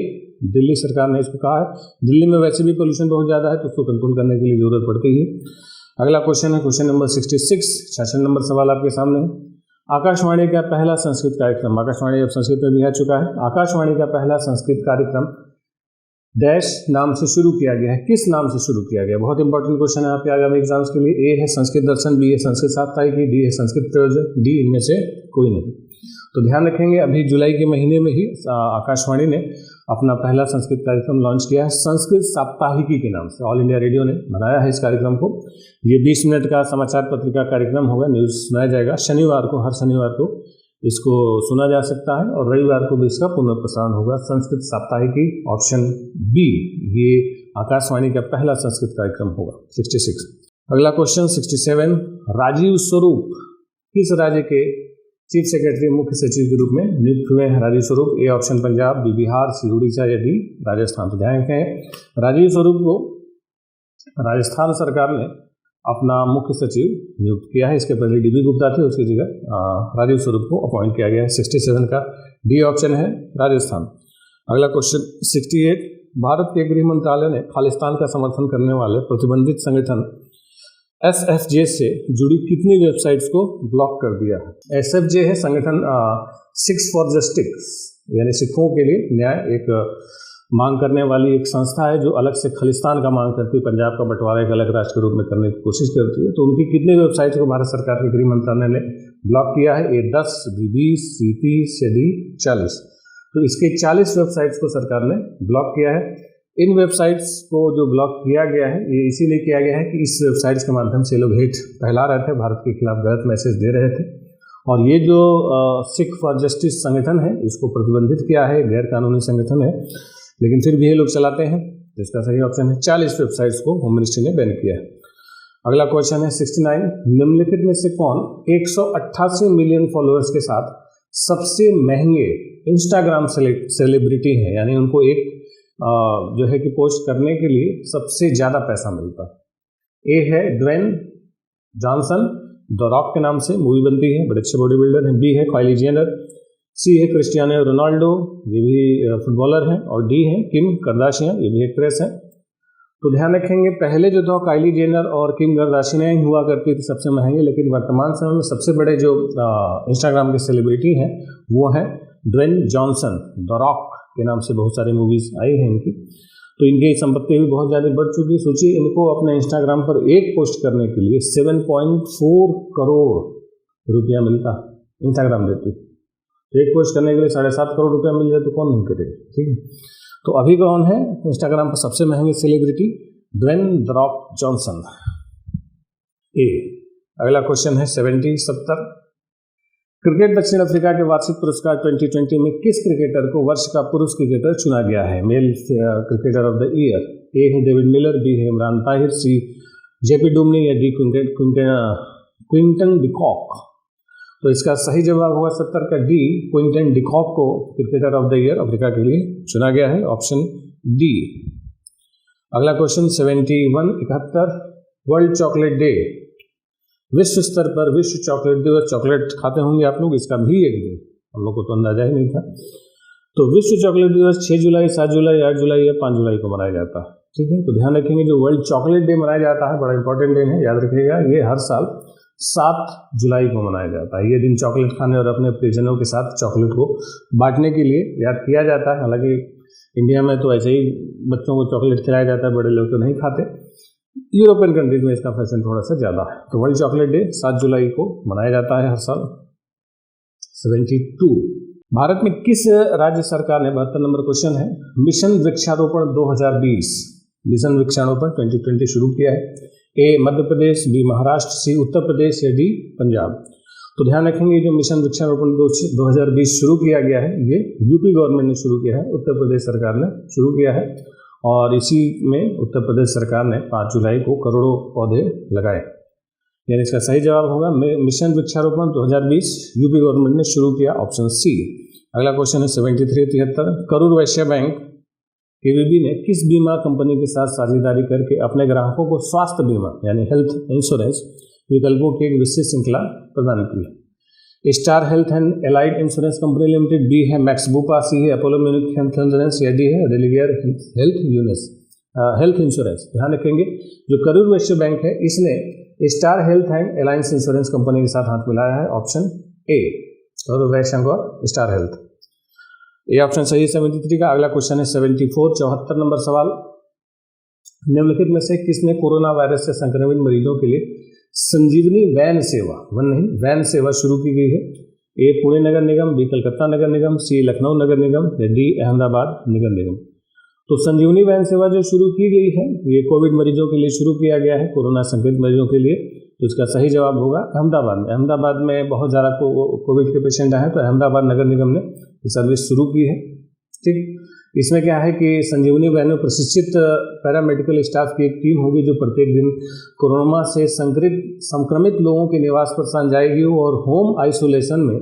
Speaker 1: दिल्ली सरकार ने इसको कहा है। दिल्ली में वैसे भी पोल्यूशन बहुत ज़्यादा है तो उसको कंट्रोल करने के लिए जरूरत पड़ती है। अगला क्वेश्चन है क्वेश्चन नंबर 66, 66 नंबर सवाल आपके सामने है। आकाशवाणी का पहला संस्कृत कार्यक्रम, आकाशवाणी अब संस्कृत में भी आ चुका है, आकाशवाणी का पहला संस्कृत कार्यक्रम डैश नाम से शुरू किया गया है। किस नाम से शुरू किया गया? बहुत इंपॉर्टेंट क्वेश्चन है आपके आगामी एग्जाम्स के लिए। ए है संस्कृत दर्शन, बी है संस्कृत साप्ताहिकी, डी है संस्कृत प्रयोजन, डी इनमें से कोई नहीं। तो ध्यान रखेंगे अभी जुलाई के महीने में ही आकाशवाणी ने अपना पहला संस्कृत कार्यक्रम लॉन्च किया है संस्कृत साप्ताहिकी के नाम से। ऑल इंडिया रेडियो ने बनाया है इस कार्यक्रम को। ये 20 मिनट का समाचार पत्रिका कार्यक्रम होगा, न्यूज़ सुनाया जाएगा शनिवार को, हर शनिवार को इसको सुना जा सकता है और रविवार को भी इसका पुनः प्रसारण होगा। संस्कृत साप्ताहिकी ऑप्शन बी, ये आकाशवाणी का पहला संस्कृत कार्यक्रम होगा। 66। अगला क्वेश्चन 67, राजीव स्वरूप किस राज्य के चीफ सेक्रेटरी मुख्य सचिव के रूप में नियुक्त हुए हैं? Rajiv Swaroop, A option Punjab, B Bihar, C Orissa या डी राजस्थान। तो ध्यान रखें राजीव स्वरूप को राजस्थान सरकार ने अपना मुख्य सचिव नियुक्त किया है। इसके पहले DB गुप्ता थे, उसकी जगह राजीव स्वरूप को अपॉइंट किया गया है। 67 का डी ऑप्शन है राजस्थान। अगला क्वेश्चन 68, भारत के गृह मंत्रालय ने खालिस्तान का समर्थन करने वाले प्रतिबंधित संगठन SFJ से जुड़ी कितनी वेबसाइट्स को ब्लॉक कर दिया है? SFJ है संगठन सिक्स फॉर जस्टिस, यानी सिखों के लिए न्याय, एक मांग करने वाली एक संस्था है जो अलग से खालिस्तान का मांग करती है, पंजाब का बंटवारा एक अलग राष्ट्र के रूप में करने की कोशिश करती है। तो उनकी कितनी वेबसाइट्स को भारत सरकार के गृह मंत्रालय ने ब्लॉक किया है? ए 10, बी 20, सी 30 या डी 40। तो इसके 40 वेबसाइट्स को सरकार ने ब्लॉक किया है। इन वेबसाइट्स को जो ब्लॉक किया गया है ये इसीलिए किया गया है कि इस वेबसाइट्स के माध्यम से लोग हेट फैला रहे थे, भारत के खिलाफ गलत मैसेज दे रहे थे। और ये जो सिख फॉर जस्टिस संगठन है इसको प्रतिबंधित किया है, गैर कानूनी संगठन है, लेकिन फिर भी ये लोग चलाते हैं। तो इसका सही ऑप्शन है 40 वेबसाइट्स को होम मिनिस्ट्री ने बैन किया है। अगला क्वेश्चन है 69, निम्नलिखित में से कौन 188 मिलियन फॉलोअर्स के साथ सबसे महंगे इंस्टाग्राम सेलिब्रिटी हैं? यानी उनको एक जो है कि पोस्ट करने के लिए सबसे ज़्यादा पैसा मिलता है। ए है ड्वेन जॉनसन, द रॉक के नाम से मूवी बनती है, बड़े अच्छे बॉडी बिल्डर हैं। बी है काइली जेनर, सी है क्रिस्टियानो रोनाल्डो, ये भी फुटबॉलर हैं। और डी है किम कार्दाशियन, ये भी एक्ट्रेस हैं। तो ध्यान रखेंगे पहले जो था काइली जेनर और किम कार्दाशियन हुआ करती थी सबसे महंगे, लेकिन वर्तमान समय में सबसे बड़े जो इंस्टाग्राम के सेलिब्रिटी हैं वो हैं ड्वेन जॉनसन, द रॉक के नाम से बहुत सारी मूवीज आई हैं इनकी। तो इनकी संपत्ति भी बहुत ज़्यादा बढ़ चुकी है। सोचिए इनको अपने इंस्टाग्राम पर एक पोस्ट करने के लिए 7.4 करोड़ रुपया मिलता, इंस्टाग्राम देती। तो एक पोस्ट करने के लिए 7.5 करोड़ रुपया मिल जाए तो कौन नहीं करेगा, ठीक है। तो अभी कौन है इंस्टाग्राम पर सबसे महंगे celebrity? Dwayne the Rock Johnson, A. अगला क्वेश्चन है 70 क्रिकेट दक्षिण अफ्रीका के वार्षिक पुरस्कार 2020 में किस क्रिकेटर को वर्ष का पुरुष क्रिकेटर चुना गया है? Male cricketer of the year. A है डेविड मिलर, बी है Imran Tahir, C JP Duminy या डी क्विंटन डिकॉक। तो इसका सही जवाब होगा 70 का डी, क्विंटन डिकॉक को cricketer of the year Africa के लिए चुना गया है, ऑप्शन डी। अगला क्वेश्चन 71 वर्ल्ड चॉकलेट डे। विश्व स्तर पर विश्व चॉकलेट दिवस, चॉकलेट खाते होंगे आप लोग, इसका भी एक दिन, हम लोग को तो अंदाजा ही नहीं था। तो विश्व चॉकलेट दिवस 6 जुलाई, 7 जुलाई, 8 जुलाई या 5 जुलाई को मनाया जाता है। ठीक है, तो ध्यान रखेंगे जो वर्ल्ड चॉकलेट डे मनाया जाता है, बड़ा इंपॉर्टेंट डे है, याद रखिएगा, ये हर साल 7 जुलाई को मनाया जाता है। ये दिन चॉकलेट खाने और अपने प्रियजनों के साथ चॉकलेट को बांटने के लिए याद किया जाता है। हालांकि इंडिया में तो ऐसे ही बच्चों को चॉकलेट खिलाया जाता है, बड़े लोग तो नहीं खाते। यूरोपियन कंट्रीज में इसका फैशन थोड़ा सा ज़्यादा है। तो वर्ल्ड चॉकलेट डे 7 जुलाई को मनाया जाता है हर साल। 72 भारत में किस राज्य सरकार ने, 72 नंबर क्वेश्चन है, मिशन वृक्षारोपण 2020, मिशन वृक्षारोपण 2020 शुरू किया है? ए मध्य प्रदेश, बी महाराष्ट्र, सी उत्तर प्रदेश या डी पंजाब। तो ध्यान रखेंगे जो मिशन वृक्षारोपण 2020 शुरू किया गया है, ये यूपी गवर्नमेंट ने शुरू किया है, उत्तर प्रदेश सरकार ने शुरू किया है। और इसी में उत्तर प्रदेश सरकार ने 5 जुलाई को करोड़ों पौधे लगाए। यानी इसका सही जवाब होगा मिशन वृक्षारोपण 2020 यूपी गवर्नमेंट ने शुरू किया, ऑप्शन सी। अगला क्वेश्चन है 73 करूर वैश्य बैंक केवीबी ने किस बीमा कंपनी के साथ साझेदारी करके अपने ग्राहकों को स्वास्थ्य बीमा यानी हेल्थ इंश्योरेंस विकल्पों की एक विशेष श्रृंखला प्रदान की? Star health and allied insurance company limited, B है मैक्स बुपा, सी है अपोलो म्यूनिक हेल्थ इंश्योरेंस या डी है रेलिगेयर हेल्थ इंश्योरेंस। ध्यान रखेंगे जो करूर वैश्य बैंक है इसने star health and alliance insurance company के साथ हाथ मिलाया है, ऑप्शन ए, करूर वैश्य बैंक और स्टार हेल्थ, ये ऑप्शन सही है 73 का। अगला क्वेश्चन है 74 नंबर सवाल, निम्नलिखित में से किसने कोरोना वायरस से संक्रमित मरीजों के लिए संजीवनी वैन सेवा शुरू की गई है? ए पुणे नगर निगम, बी कलकत्ता नगर निगम, सी लखनऊ नगर निगम या डी अहमदाबाद नगर निगम। तो संजीवनी वैन सेवा जो शुरू की गई है ये कोविड मरीजों के लिए शुरू किया गया है, कोरोना संक्रमित मरीजों के लिए। तो इसका सही जवाब होगा अहमदाबाद में। अहमदाबाद में बहुत ज़्यादा कोविड के पेशेंट आए, तो अहमदाबाद नगर निगम ने ये सर्विस शुरू की है। ठीक, इसमें क्या है कि संजीवनी वैन में प्रशिक्षित पैरामेडिकल स्टाफ की एक टीम होगी जो प्रत्येक दिन कोरोना से संक्रमित लोगों के निवास पर स्थान जाएगी और होम आइसोलेशन में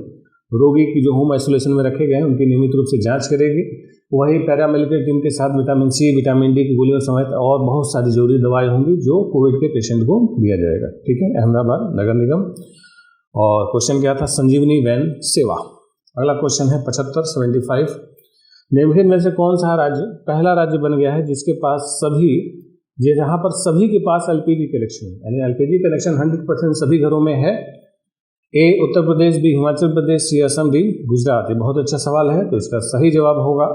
Speaker 1: रोगी की जो होम आइसोलेशन में रखे गए हैं उनकी नियमित रूप से जांच करेगी। वही पैरामेडिकल टीम के साथ विटामिन सी, विटामिन डी की गोलियों समेत और बहुत सारी जरूरी दवाएं होंगी जो कोविड के पेशेंट को दिया जाएगा। ठीक है, अहमदाबाद नगर निगम। और क्वेश्चन क्या था? संजीवनी वैन सेवा। अगला क्वेश्चन है 75 निम्नलिखित में से कौन सा राज्य पहला राज्य बन गया है जिसके पास जहाँ पर सभी के पास एलपीजी कनेक्शन, यानी एलपीजी कनेक्शन 100% सभी घरों में है? ए उत्तर प्रदेश, बी हिमाचल प्रदेश, सी असम, डी गुजरात। ये बहुत अच्छा सवाल है, तो इसका सही जवाब होगा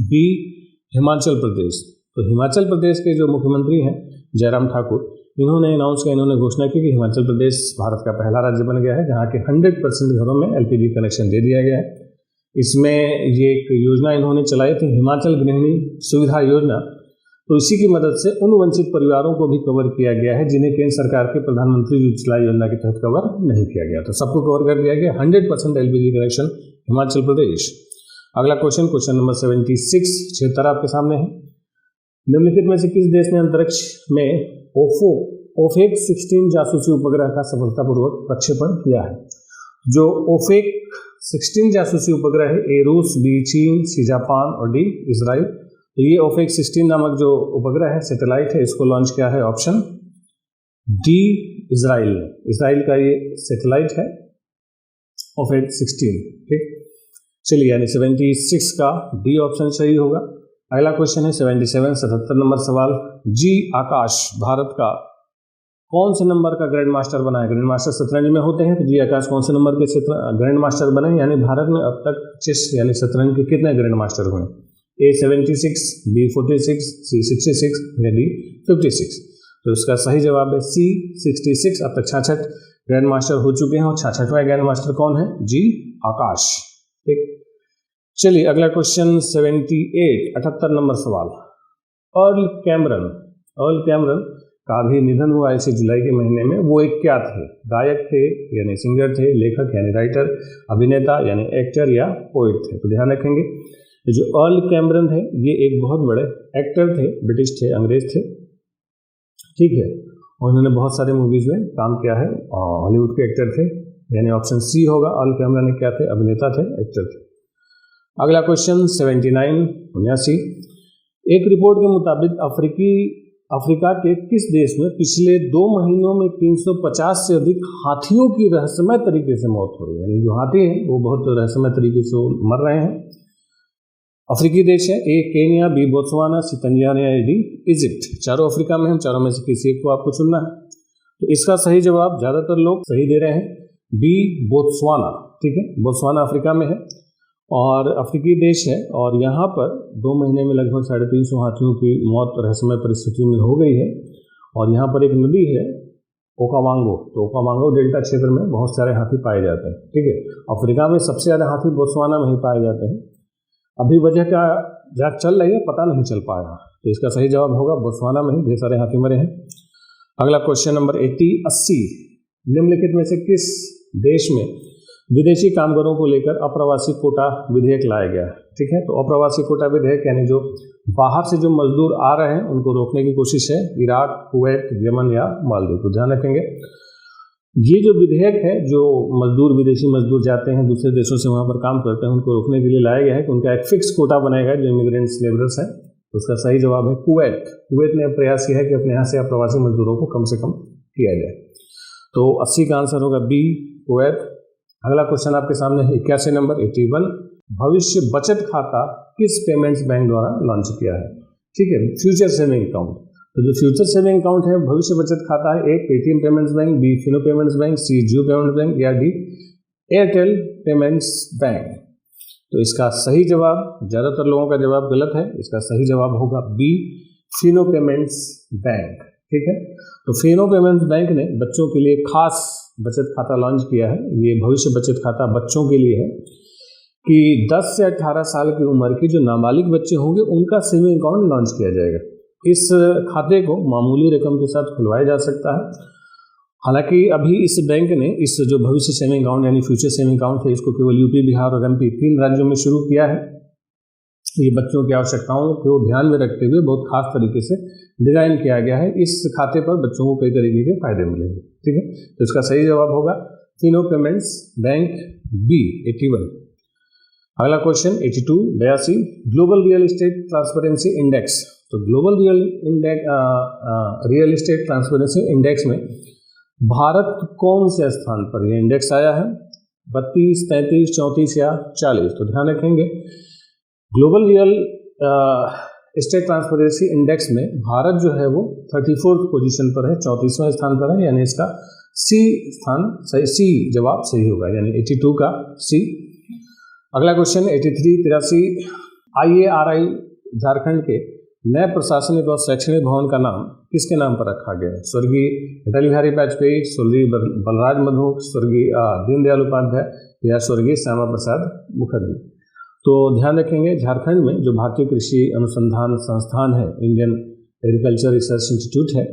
Speaker 1: बी हिमाचल प्रदेश। तो हिमाचल प्रदेश के जो मुख्यमंत्री हैं जयराम ठाकुर, इन्होंने अनाउंस किया, इन्होंने घोषणा की कि हिमाचल प्रदेश भारत का पहला राज्य बन गया है जहाँ के 100% घरों में एलपीजी कनेक्शन दे दिया गया है। इसमें ये एक योजना इन्होंने चलाई थी, हिमाचल गृहिणी सुविधा योजना। तो इसी की मदद से उन वंचित परिवारों को भी कवर किया गया है जिन्हें केंद्र सरकार के प्रधानमंत्री उज्ज्वला योजना के तहत कवर नहीं किया गया, तो सबको कवर कर दिया गया 100% एलपीजी कनेक्शन हिमाचल प्रदेश। अगला क्वेश्चन नंबर 76 76 आपके सामने है। निम्नलिखित में से किस देश ने अंतरिक्ष में ओफेक 16 जासूसी उपग्रह का सफलतापूर्वक प्रक्षेपण किया है? जो ओफेक 16 जासूसी उपग्रह है, ए रूस, बी चीन, सी जापान और डी इजराइल। तो ये ओफेक 16 नामक जो उपग्रह है, सैटेलाइट है, इसको लॉन्च किया है, ऑप्शन डी इजराइल ने। इजराइल का ये सैटेलाइट है ओफेक 16। ठीक, चलिए, यानी 76 का डी ऑप्शन सही होगा। अगला क्वेश्चन है 77 नंबर सवाल, जी आकाश भारत का कौन से नंबर का ग्रैंड मास्टर बना है? ग्रैंड मास्टर शतरंज में होते हैं, तो जी आकाश कौन से नंबर के ग्रैंड मास्टर बने? यानी भारत में अब तक चेस यानी शतरंज के कितने ग्रैंड मास्टर हुए? ए 76, बी 46, सी 66 या डी 56। तो इसका सही जवाब है सी 66। अब तक 66 ग्रैंड मास्टर हो चुके हैं और 66वां ग्रैंड मास्टर कौन है? जी आकाश। ठीक, चलिए अगला क्वेश्चन 78 नंबर सवाल, अर्ल कैमरन का भी निधन हुआ इसी जुलाई के महीने में। वो एक क्या थे? गायक थे यानी सिंगर थे, लेखक यानी राइटर, अभिनेता यानी एक्टर या पोइट थे। तो ध्यान रखेंगे जो अर्ल कैमरन थे ये एक बहुत बड़े एक्टर थे, ब्रिटिश थे, अंग्रेज थे, ठीक है, और उन्होंने बहुत सारे मूवीज़ में काम किया है, हॉलीवुड के एक्टर थे, यानी ऑप्शन सी होगा। अर्ल कैमरन क्या थे? अभिनेता थे, एक्टर थे। अगला क्वेश्चन 79 एक रिपोर्ट के मुताबिक अफ्रीका के किस देश में पिछले 2 महीनों में 350 से अधिक हाथियों की रहस्यमय तरीके से मौत हो रही है? यानी जो हाथी हैं वो बहुत रहस्यमय तरीके से मर रहे हैं। अफ्रीकी देश है, ए केन्या, बी बोत्सवाना, सी तंजानिया, डी इजिप्ट। चारों अफ्रीका में, हम चारों में से किसी एक को आपको चुनना है। तो इसका सही जवाब ज़्यादातर लोग सही दे रहे हैं, बी बोत्सवाना, ठीक है। बोत्सवाना अफ्रीका में है और अफ्रीकी देश है और यहाँ पर 2 महीने में लगभग 350 हाथियों की मौत रहस्यमय परिस्थितियों में हो गई है। और यहाँ पर एक नदी है ओकावांगो, तो ओकावांगो डेल्टा क्षेत्र में बहुत सारे हाथी पाए जाते हैं, ठीक है। अफ्रीका में सबसे ज़्यादा हाथी बोत्सवाना में ही पाए जाते हैं। अभी वजह क्या जांच चल रही है, पता नहीं चल पाया, तो इसका सही जवाब होगा बोत्सवाना में ही ढेर सारे हाथी मरे हैं। अगला क्वेश्चन नंबर 80 निम्नलिखित में से किस देश में विदेशी कामगारों को लेकर अप्रवासी कोटा विधेयक लाया गया है? ठीक है, तो अप्रवासी कोटा विधेयक यानी जो बाहर से जो मजदूर आ रहे हैं उनको रोकने की कोशिश है, इराक, कुवैत, यमन या मालदीव। तो ध्यान रखेंगे ये जो विधेयक है, जो मजदूर विदेशी मजदूर जाते हैं दूसरे देशों से वहाँ पर काम करते हैं, उनको रोकने के लिए लाया गया है कि उनका एक फिक्स कोटा बनाएगा जो इमिग्रेंट्स लेबरर्स हैं। तो उसका सही जवाब है कुवैत। कुवैत ने प्रयास किया है कि अपने यहाँ से अप्रवासी मजदूरों को कम से कम किया जाए। तो 80 का आंसर होगा बी, कुवैत। अगला क्वेश्चन आपके सामने है 81 नंबर 81 भविष्य बचत खाता किस पेमेंट्स बैंक द्वारा लॉन्च किया है? ठीक है, फ्यूचर सेविंग अकाउंट। तो जो फ्यूचर सेविंग अकाउंट है, भविष्य बचत खाता है, एक Paytm payments bank, B Fino payments bank, C Jio payments bank या डी एयरटेल पेमेंट्स बैंक। तो इसका सही जवाब, ज़्यादातर लोगों का जवाब गलत है, इसका सही जवाब होगा बी फिनो पेमेंट्स बैंक। ठीक है, तो फिनो पेमेंट्स बैंक ने बच्चों के लिए खास बचत खाता लॉन्च किया है। ये भविष्य बचत खाता बच्चों के लिए है कि 10 से 18 साल की उम्र के जो नाबालिग बच्चे होंगे उनका सेविंग अकाउंट लॉन्च किया जाएगा। इस खाते को मामूली रकम के साथ खुलवाया जा सकता है। हालांकि अभी इस बैंक ने इस जो भविष्य सेविंग अकाउंट यानी फ्यूचर सेविंग अकाउंट है, इसको केवल यूपी, बिहार और एमपी 3 राज्यों में शुरू किया है। ये बच्चों की आवश्यकताओं को ध्यान में रखते हुए बहुत खास तरीके से डिज़ाइन किया गया है। इस खाते पर बच्चों को कई तरीके के फायदे मिलेंगे। ठीक है, तो इसका सही जवाब होगा फिनो पेमेंट्स बैंक बी 81। अगला question 82 global real estate transparency index. तो global real estate transparency index में भारत कौन से स्थान पर यह इंडेक्स आया है? 32, 33, 34 या 40? तो ध्यान रखेंगे global real estate transparency index में भारत जो है वो 34th पोजीशन पर है, 34वें स्थान पर है, यानी इसका सी स्थान सही, सी जवाब सही होगा, यानी 82 का सी। अगला क्वेश्चन 83 IARI झारखंड के नए प्रशासनिक और शैक्षणिक भवन का नाम किसके नाम पर रखा गया है? स्वर्गीय अटल बिहारी वाजपेयी, स्वर्गीय बलराज मधु, स्वर्गीय दीनदयाल उपाध्याय या स्वर्गीय श्यामा प्रसाद मुखर्जी? तो ध्यान रखेंगे झारखंड में जो भारतीय कृषि अनुसंधान संस्थान है, इंडियन एग्रीकल्चर रिसर्च इंस्टीट्यूट है,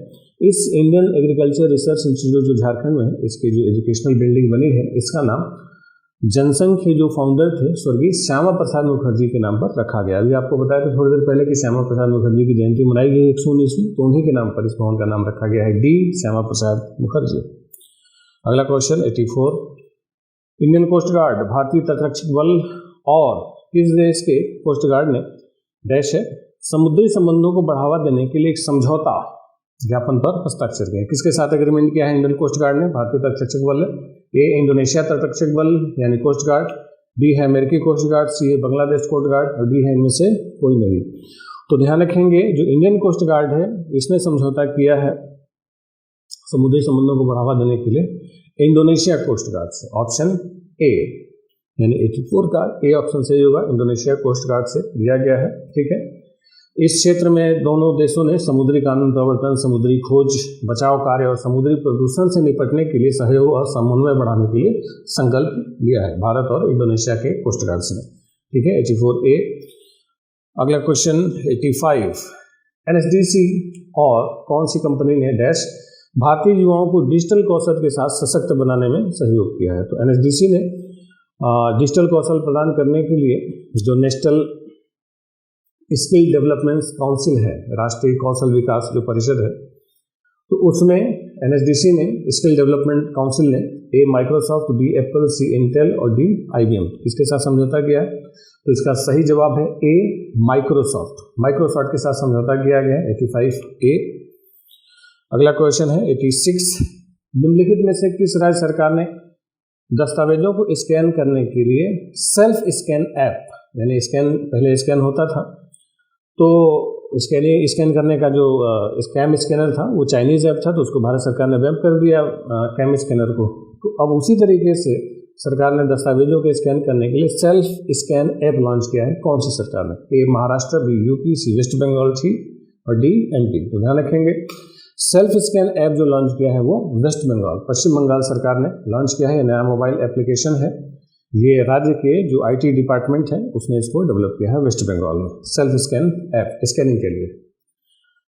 Speaker 1: इस इंडियन एग्रीकल्चर रिसर्च इंस्टीट्यूट जो झारखंड में है, इसकी जो एजुकेशनल बिल्डिंग बनी है, इसका नाम जनसंघ के जो फाउंडर थे स्वर्गीय श्यामा प्रसाद मुखर्जी के नाम पर रखा गया। अभी आपको बताया था थोड़ी देर पहले कि श्यामा प्रसाद मुखर्जी की जयंती मनाई गई 119वीं, तो उन्हीं के नाम पर इस भवन का नाम रखा गया है, डी श्यामा प्रसाद मुखर्जी। अगला क्वेश्चन 84 इंडियन कोस्ट गार्ड भारतीय तटरक्षक बल और किस देश के कोस्ट गार्ड ने डैश है समुद्री संबंधों को बढ़ावा देने के लिए एक समझौता ज्ञापन पर हस्ताक्षर किया? किसके साथ एग्रीमेंट किया है इंडियन कोस्ट गार्ड ने? भारतीय तटरक्षक बल है, ए इंडोनेशिया तटरक्षक बल यानी कोस्ट गार्ड, बी है अमेरिकी कोस्ट गार्ड, सी है बांग्लादेश कोस्ट गार्ड और डी है इनमें से कोई नहीं। तो ध्यान रखेंगे जो इंडियन कोस्ट गार्ड है इसने समझौता किया है समुद्री संबंधों को बढ़ावा देने के लिए इंडोनेशिया कोस्ट गार्ड से। ऑप्शन ए यानी 84 का ए ऑप्शन सही होगा, इंडोनेशिया कोस्ट गार्ड से दिया गया है। ठीक है, इस क्षेत्र में दोनों देशों ने समुद्री कानून प्रवर्तन, समुद्री खोज बचाव कार्य और समुद्री प्रदूषण से निपटने के लिए सहयोग और समन्वय बढ़ाने के लिए संकल्प लिया है, भारत और इंडोनेशिया के कोस्ट गार्ड्स ने। ठीक है, 84A। अगला क्वेश्चन 85 एनएसडीसी और कौन सी कंपनी ने डैश भारतीय युवाओं को डिजिटल कौशल के साथ सशक्त बनाने में सहयोग किया है? तो एनएसडीसी ने डिजिटल कौशल प्रदान करने के लिए जो नेशनल स्किल डेवलपमेंट काउंसिल है, राष्ट्रीय कौशल विकास जो परिषद है, तो उसमें एनएसडीसी ने स्किल डेवलपमेंट काउंसिल ने A Microsoft, B Apple, C Intel और डी आईबीएम इसके साथ समझौता किया है। तो इसका सही जवाब है ए माइक्रोसॉफ्ट के साथ समझौता किया गया है, 85 ए। अगला क्वेश्चन है 86, निम्नलिखित में से किस राज्य सरकार ने दस्तावेजों को स्कैन करने के लिए सेल्फ स्कैन ऐप, यानी स्कैन पहले स्कैन होता था तो स्कैन करने का जो कैम स्कैनर था वो चाइनीज़ ऐप था, तो उसको भारत सरकार ने बैन कर दिया कैम स्कैनर को। तो अब उसी तरीके से सरकार ने दस्तावेजों को स्कैन करने के लिए सेल्फ स्कैन ऐप लॉन्च किया है। कौन सी सरकार ने? ए महाराष्ट्र, बी यूपी, सी वेस्ट बंगाल, सी और डी एमपी। तो ध्यान रखेंगे सेल्फ स्कैन ऐप जो लॉन्च किया है वो वेस्ट बंगाल, पश्चिम बंगाल सरकार ने लॉन्च किया है। नया मोबाइल एप्लीकेशन है, ये राज्य के जो आईटी डिपार्टमेंट है उसने इसको डेवलप किया है वेस्ट बंगाल में, सेल्फ स्कैन ऐप स्कैनिंग के लिए।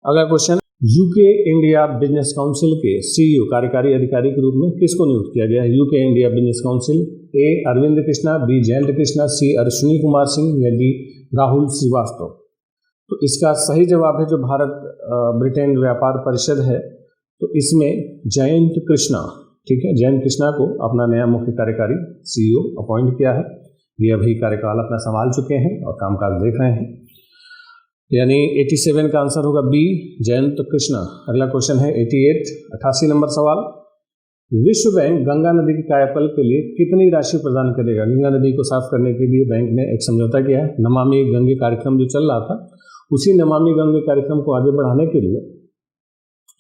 Speaker 1: अगला question, UK India business council के सीईओ कार्यकारी अधिकारी के रूप में किसको नियुक्त किया गया है? यूके इंडिया बिजनेस काउंसिल, ए अरविंद कृष्णा, बी जयंत कृष्णा, सी अश्विनी कुमार सिंह या डी राहुल श्रीवास्तव। तो इसका सही जवाब है जो भारत ब्रिटेन व्यापार परिषद है, तो इसमें जयंत कृष्णा, ठीक है, जयंत कृष्णा को अपना नया मुख्य कार्यकारी सीईओ अपॉइंट किया है। ये अभी कार्यकाल अपना संभाल चुके हैं और कामकाज देख रहे हैं, यानी 87 का आंसर होगा बी जयंत कृष्णा। अगला क्वेश्चन है 88 नंबर सवाल, विश्व बैंक गंगा नदी के कायाकल्प के लिए कितनी राशि प्रदान करेगा? गंगा नदी को साफ करने के लिए बैंक ने एक समझौता किया है। नमामि गंगे कार्यक्रम जो चल रहा था, उसी नमामि गंगे कार्यक्रम को आगे बढ़ाने के लिए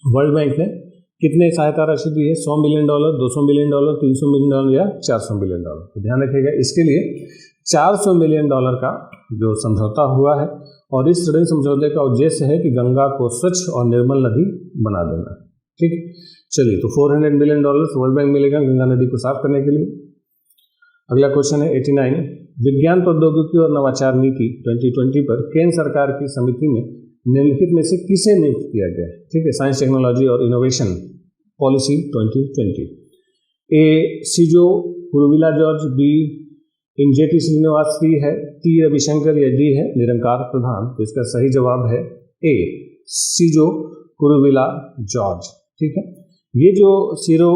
Speaker 1: वर्ल्ड बैंक ने कितने सहायता राशि दी है? $100 मिलियन, $200 मिलियन, $300 मिलियन या $400 मिलियन। तो ध्यान रखिएगा इसके लिए $400 मिलियन का जो समझौता हुआ है, और इस ऋण समझौते का उद्देश्य है कि गंगा को स्वच्छ और निर्मल नदी बना देना। ठीक, चलिए, तो $400 मिलियन वर्ल्ड बैंक मिलेगा गंगा नदी को साफ करने के लिए। अगला क्वेश्चन है 89, विज्ञान प्रौद्योगिकी और नवाचार नीति 2020 पर केंद्र सरकार की समिति में निम्नलिखित में से किसे नियुक्त किया गया है? ठीक है, साइंस टेक्नोलॉजी और इनोवेशन पॉलिसी 2020। ए सीजो कुरुविला जॉर्ज, बी इंजेटी श्रीनिवासी है, टी रविशंकर या डी है निरंकार प्रधान। तो इसका सही जवाब है ए सीजो कुरुविला जॉर्ज। ठीक है, ये जो सीरो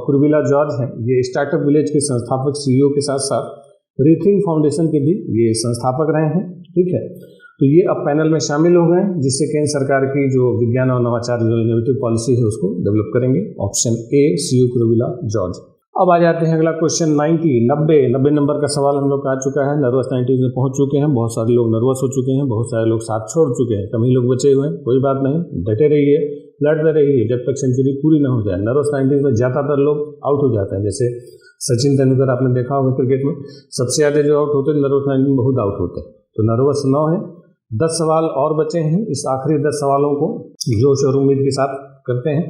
Speaker 1: कुरुविला जॉर्ज हैं, ये स्टार्टअप विलेज के संस्थापक सीईओ के साथ साथ रीथिंक फाउंडेशन के भी ये संस्थापक रहे हैं। ठीक है, तो ये अब पैनल में शामिल हो गए, जिससे केंद्र सरकार की जो विज्ञान और नवाचार जो इनोवेटिव पॉलिसी है उसको डेवलप करेंगे। Option a CEO Kuruvilla George. अब आ जाते हैं अगला क्वेश्चन 90 नंबर का सवाल हम लोग का आ चुका है। नर्वस 90 में पहुंच चुके हैं, बहुत सारे लोग नर्वस हो चुके हैं, बहुत सारे लोग साथ छोड़ चुके हैं, कम ही लोग बचे हुए हैं। कोई बात नहीं, डटे रहिए, लड़ते रहिए जब तक सेंचुरी पूरी ना हो जाए। नर्वस 90 में ज़्यादातर लोग आउट हो जाते हैं, जैसे सचिन तेंदुलकर आपने देखा होगा क्रिकेट में, सबसे ज़्यादा जो आउट होते हैं नर्वस 90 में बहुत आउट होते हैं। तो नर्वस 9 है, 10 सवाल और बचे हैं। इस आखिरी 10 सवालों को जोश और उम्मीद के साथ करते हैं,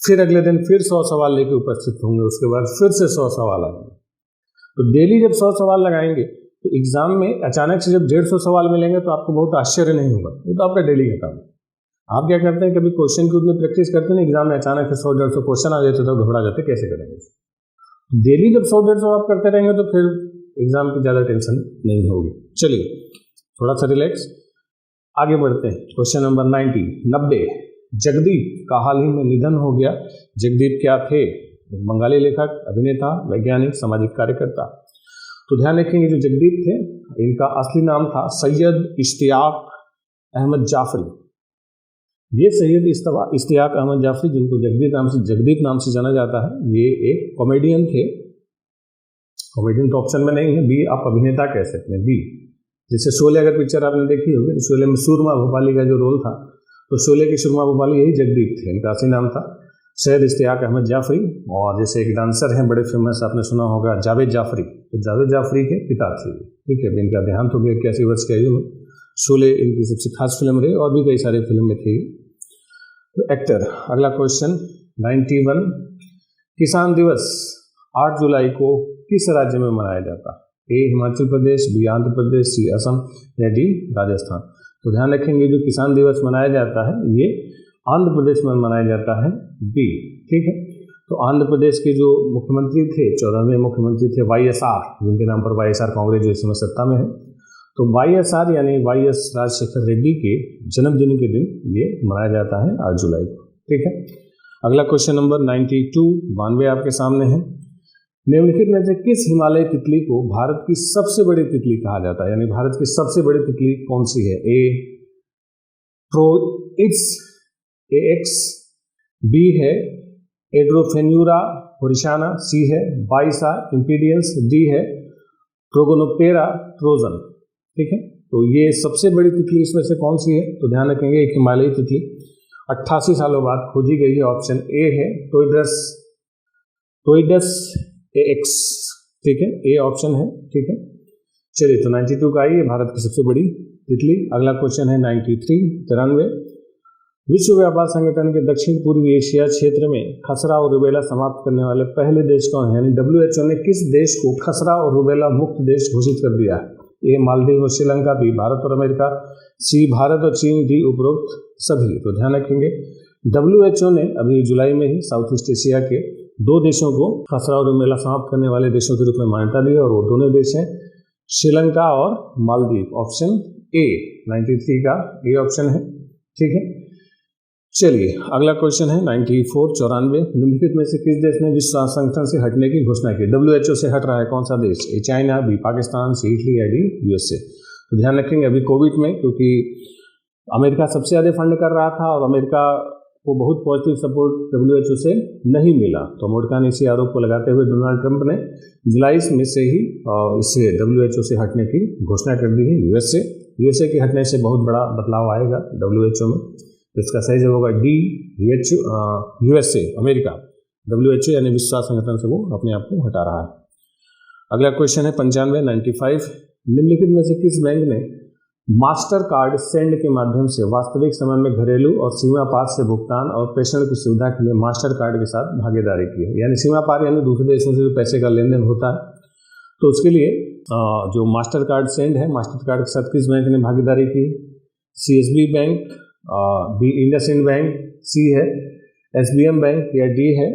Speaker 1: फिर अगले दिन फिर 100 सवाल लेके उपस्थित होंगे, उसके बाद फिर से 100 सवाल आएंगे। तो डेली जब 100 सवाल लगाएंगे तो एग्जाम में अचानक से जब 150 सवाल मिलेंगे तो आपको बहुत आश्चर्य नहीं होगा। ये तो आपका डेली का काम है। आप क्या करते हैं, कभी क्वेश्चन की उतनी प्रैक्टिस करते हैं, एग्जाम में अचानक से 100-150 क्वेश्चन आ जाते तो घबरा जाते, कैसे करेंगे। डेली जब 100-150 आप करते रहेंगे तो फिर एग्जाम की ज़्यादा टेंशन नहीं होगी। चलिए थोड़ा सा रिलैक्स, आगे बढ़ते हैं। क्वेश्चन नंबर 90, जगदीप का हाल ही में निधन हो गया। जगदीप क्या थे? बंगाली लेखक, अभिनेता, वैज्ञानिक, सामाजिक कार्यकर्ता। तो ध्यान रखेंगे जो जगदीप थे, इनका असली नाम था सैयद इश्तियाक अहमद जाफरी। ये सैयद इश्तियाक अहमद जाफरी, जिनको जगदीप नाम से जाना जाता है, ये एक कॉमेडियन थे। कॉमेडियन तो ऑप्शन में नहीं है, बी आप अभिनेता कह सकते हैं, बी। जैसे शोले अगर पिक्चर आपने देखी होगी तो शोले में सुरमा भोपाली का जो रोल था, तो शोले के सुरमा भोपाली यही जगदीप थे, इनका असली नाम था सैयद इश्तियाक अहमद जाफरी। और जैसे एक डांसर हैं बड़े फेमस, आपने सुना होगा जावेद जाफरी, तो जावेद जाफरी के पिता थे। ठीक है, इनका देहांत हो गया 81 वर्ष की आयु में। शोले इनकी सबसे खास फिल्म रही, और भी कई सारे फिल्म में थे तो एक्टर। अगला क्वेश्चन 91, किसान दिवस 8 जुलाई को किस राज्य में मनाया जाता? ए हिमाचल प्रदेश, बी आंध्र प्रदेश, सी असम या डी राजस्थान। तो ध्यान रखेंगे जो किसान दिवस मनाया जाता है ये आंध्र प्रदेश में मनाया जाता है बी। ठीक है, तो आंध्र प्रदेश के जो मुख्यमंत्री थे 14वें मुख्यमंत्री थे YSR, जिनके नाम पर YSR कांग्रेस जो इस समय सत्ता में है, तो YSR यानी YS राजशेखर रेड्डी के जन्मदिन के दिन ये मनाया जाता है 8 जुलाई को। ठीक है, अगला क्वेश्चन नंबर 92 आपके सामने है। निम्नलिखित में से किस हिमालय तितली को भारत की सबसे बड़ी तितली कहा जाता है, यानी भारत की सबसे बड़ी तितली कौन सी है? ए ट्रोइड्स AX, बी है एड्रोफेन्यूरा होरिशाना, सी है बाइसा इम्पीडियंस, डी है ट्रोगोनोपेरा ट्रोजन। ठीक है, तो ये सबसे बड़ी तितली इसमें से कौन सी है? तो ध्यान रखेंगे एक हिमालयी तितली 88 सालों बाद खोजी गई है। ऑप्शन ए है टोइडस AX। ठीक है, ए ऑप्शन है। ठीक है, चलिए तो 92 का आई भारत की सबसे बड़ी तितली। अगला क्वेश्चन है 93 विश्व व्यापार संगठन के दक्षिण पूर्वी एशिया क्षेत्र में खसरा और रूबेला समाप्त करने वाले पहले देश कौन है? यानी WHO ने किस देश को खसरा और रूबेला मुक्त देश घोषित कर दिया है? ए मालदीव और श्रीलंका, बी भारत और अमेरिका, सी भारत और चीन, डी उपरोक्त सभी। तो ध्यान रखेंगे WHO ने अभी जुलाई में ही साउथ ईस्ट एशिया के 2 देशों को खसरा और रूबेला समाप्त करने वाले देशों के रूप में मान्यता दी और वो दोनों देश हैं श्रीलंका और मालदीव। ऑप्शन ए 93 का ए ऑप्शन है। ठीक है, चलिए अगला क्वेश्चन है 94 निम्नलिखित में से किस देश ने विश्व स्वास्थ्य संगठन से हटने की घोषणा की? WHO से हट रहा है कौन सा देश? A China, B Pakistan, C Italy, या डी USA। तो ध्यान रखेंगे अभी कोविड में, क्योंकि अमेरिका सबसे ज़्यादा फंड कर रहा था और अमेरिका को बहुत पॉजिटिव सपोर्ट WHO से नहीं मिला, तो अमेरिका ने इसी आरोप को लगाते हुए डोनाल्ड ट्रंप ने जुलाई में से ही इससे WHO से हटने की घोषणा कर दी है। USA के हटने से बहुत बड़ा बदलाव आएगा WHO में। इसका सही जवाब होगा डी USA अमेरिका। WHO यानी विश्व स्वास्थ्य संगठन से वो अपने आप को हटा रहा है। अगला क्वेश्चन है 95 निम्नलिखित में से किस बैंक ने मास्टर कार्ड सेंड के माध्यम से वास्तविक समय में घरेलू और सीमा पार से भुगतान और प्रेषण की सुविधा के लिए मास्टर कार्ड के साथ भागीदारी की है? यानी सीमा पार यानी दूसरे देशों से जो पैसे का लेन देन होता है, तो उसके लिए जो मास्टर कार्ड सेंड है, मास्टर कार्ड के साथ किस बैंक ने भागीदारी की? CSB bank, B IndusInd bank, C है SBM बैंक, या डी है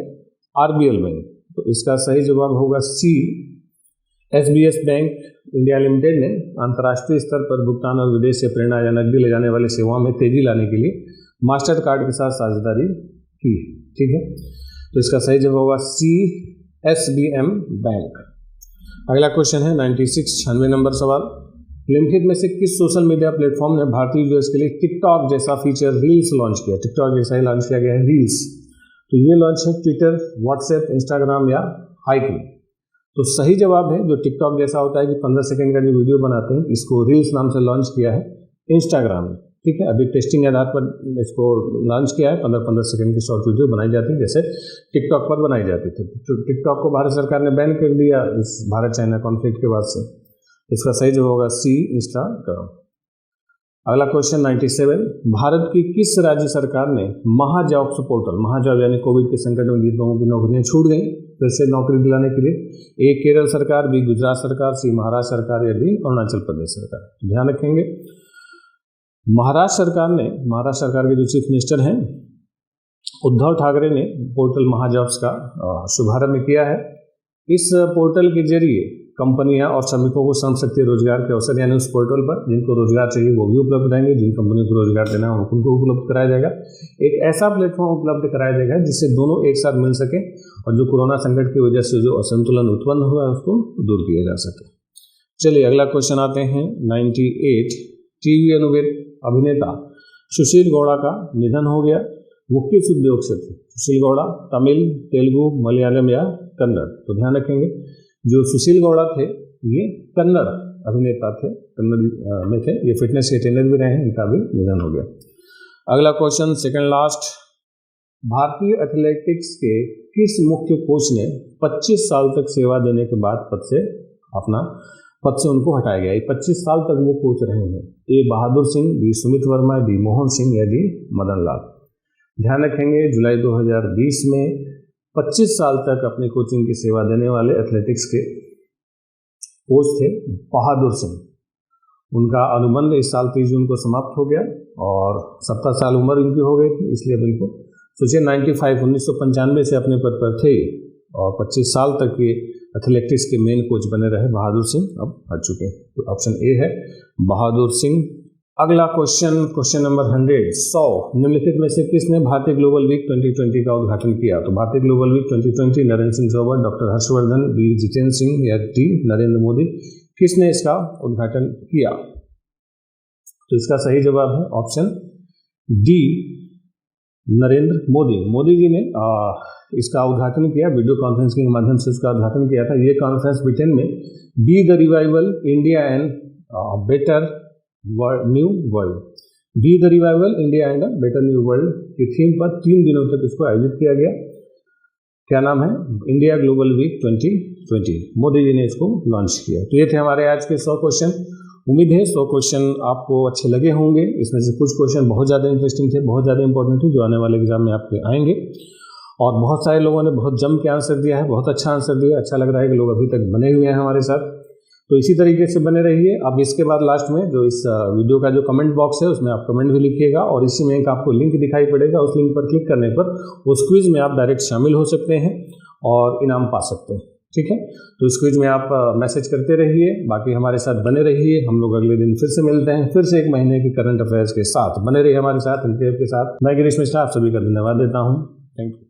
Speaker 1: RBL बैंक। तो इसका सही जवाब होगा C SBS bank India limited ने अंतर्राष्ट्रीय स्तर पर भुगतान और विदेश से प्रेरणा या नकदी ले जाने वाली सेवाओं में तेजी लाने के लिए मास्टर कार्ड के साथ साझेदारी की। ठीक है, तो इसका सही जवाब होगा सी SBM बैंक। अगला क्वेश्चन है 96 सवाल। निम्नलिखित में से किस सोशल मीडिया प्लेटफॉर्म ने भारतीय यूजर्स के लिए टिकटॉक जैसा फीचर रील्स लॉन्च किया? टिकटॉक जैसा ही लॉन्च किया गया है रील्स। तो ये लॉन्च है ट्विटर, व्हाट्सएप, इंस्टाग्राम या हाइकिंग। तो सही जवाब है जो टिकटॉक जैसा होता है कि 15 सेकंड का जो वीडियो बनाते हैं, इसको रील्स नाम से लॉन्च किया है इंस्टाग्राम ने। ठीक है, अभी टेस्टिंग आधार पर इसको लॉन्च किया है। 15-15 सेकंड की शॉर्ट वीडियो बनाई जाती है जैसे टिकटॉक पर बनाई जाती थी। तो टिकटॉक को भारत सरकार ने बैन कर दिया इस भारत चाइना कॉन्फ्लिक्ट के बाद से। इसका सही जवाब होगा सी इंस्टाग्राम। अगला क्वेश्चन 97 भारत की किस राज्य सरकार ने महाजॉब्स पोर्टल, महाजॉब यानी कोविड के संकट में जिन लोगों की नौकरियां छूट गई फिर से नौकरी दिलाने के लिए? ए केरल सरकार, बी गुजरात सरकार, सी महाराष्ट्र सरकार, या डी अरुणाचल प्रदेश सरकार। ध्यान रखेंगे महाराष्ट्र सरकार के जो चीफ मिनिस्टर हैं उद्धव ठाकरे ने पोर्टल महाजॉब्स का शुभारंभ किया है। इस पोर्टल के जरिए कंपनियां और श्रमिकों को श्रम शक्ति रोजगार के अवसर, यानी उस पोर्टल पर जिनको रोजगार चाहिए वो भी उपलब्ध रहेंगे, जिन कंपनियों को रोजगार देना है उनको उपलब्ध कराया जाएगा। एक ऐसा प्लेटफॉर्म उपलब्ध कराया जाएगा जिससे दोनों एक साथ मिल सके और जो कोरोना संकट की वजह से जो असंतुलन उत्पन्न हुआ है उसको दूर किया जा सके। चलिए अगला क्वेश्चन आते हैं 98 टीवी अभिनेता सुशील गौड़ा का निधन हो गया। वो किस उद्योग से थे? सुशील गौड़ा तमिल, तेलुगु, मलयालम या कन्नड़। तो ध्यान रखेंगे जो सुशील गौड़ा थे ये कन्नड़ अभिनेता थे, कन्नड़ में थे। ये फिटनेस के ट्रेनर भी रहे हैं, इनका भी निधन हो गया। अगला क्वेश्चन सेकंड लास्ट, भारतीय एथलेटिक्स के किस मुख्य कोच ने 25 साल तक सेवा देने के बाद पद से उनको हटाया गया? 25 साल तक वो कोच रहे हैं। ए बहादुर सिंह, बी सुमित वर्मा, डी मोहन सिंह, या डी मदन लाल। ध्यान रखेंगे जुलाई 2020 में 25 साल तक अपनी कोचिंग की सेवा देने वाले एथलेटिक्स के कोच थे बहादुर सिंह।
Speaker 2: उनका अनुबंध इस साल 30 जून को समाप्त हो गया और 70 साल उम्र इनकी हो गई थी, इसलिए अब इनको सोचिए 1995 से अपने पद पर थे और 25 साल तक ये एथलेटिक्स के मेन कोच बने रहे। बहादुर सिंह अब हट चुके हैं, तो ऑप्शन ए है बहादुर सिंह। अगला क्वेश्चन नंबर 100 निम्नलिखित में से किसने भारतीय ग्लोबल वीक 2020 का उद्घाटन किया? तो भारतीय global week 2020 Narendra Singh Tomar, doctor Harshvardhan, B Jitendra Singh या डी नरेंद्र मोदी, किसने इसका उद्घाटन किया? तो इसका सही जवाब है ऑप्शन डी नरेंद्र मोदी। मोदी जी ने इसका उद्घाटन किया, वीडियो कॉन्फ्रेंसिंग के माध्यम से इसका उद्घाटन किया था। ये कॉन्फ्रेंस ब्रिटेन में be the revival India and better new world, be the revival India and better new world की थीम पर 3 दिनों तक इसको आयोजित किया गया। क्या नाम है? India global week 2020। Modi ji ने इसको लॉन्च किया। तो ये थे हमारे आज के 100 क्वेश्चन। उम्मीद है 100 क्वेश्चन आपको अच्छे लगे होंगे। इसमें से कुछ क्वेश्चन बहुत ज़्यादा इंटरेस्टिंग थे, बहुत ज़्यादा इंपॉर्टेंट थे, जो आने वाले एग्जाम में आपके आएंगे। और बहुत सारे लोगों ने बहुत जम के आंसर दिया है, बहुत अच्छा आंसर दिया। अच्छा लग रहा है कि लोग अभी तक बने हुए हैं हमारे साथ। तो इसी तरीके से बने रहिए। अब इसके बाद लास्ट में जो इस वीडियो का जो कमेंट बॉक्स है उसमें आप कमेंट भी लिखिएगा और इसी में एक आपको लिंक दिखाई पड़ेगा। उस लिंक पर क्लिक करने पर उस क्विज में आप डायरेक्ट शामिल हो सकते हैं और इनाम पा सकते हैं। ठीक है, तो इस क्विज में आप मैसेज करते रहिए, बाकी हमारे साथ बने रहिए। हम लोग अगले दिन फिर से मिलते हैं, फिर से एक महीने के करंट अफेयर्स के साथ। बने रहिए हमारे साथ, एनटीएफ के साथ। मैं गिरीश मिश्रा आप सभी का धन्यवाद देता हूँ। Thank you.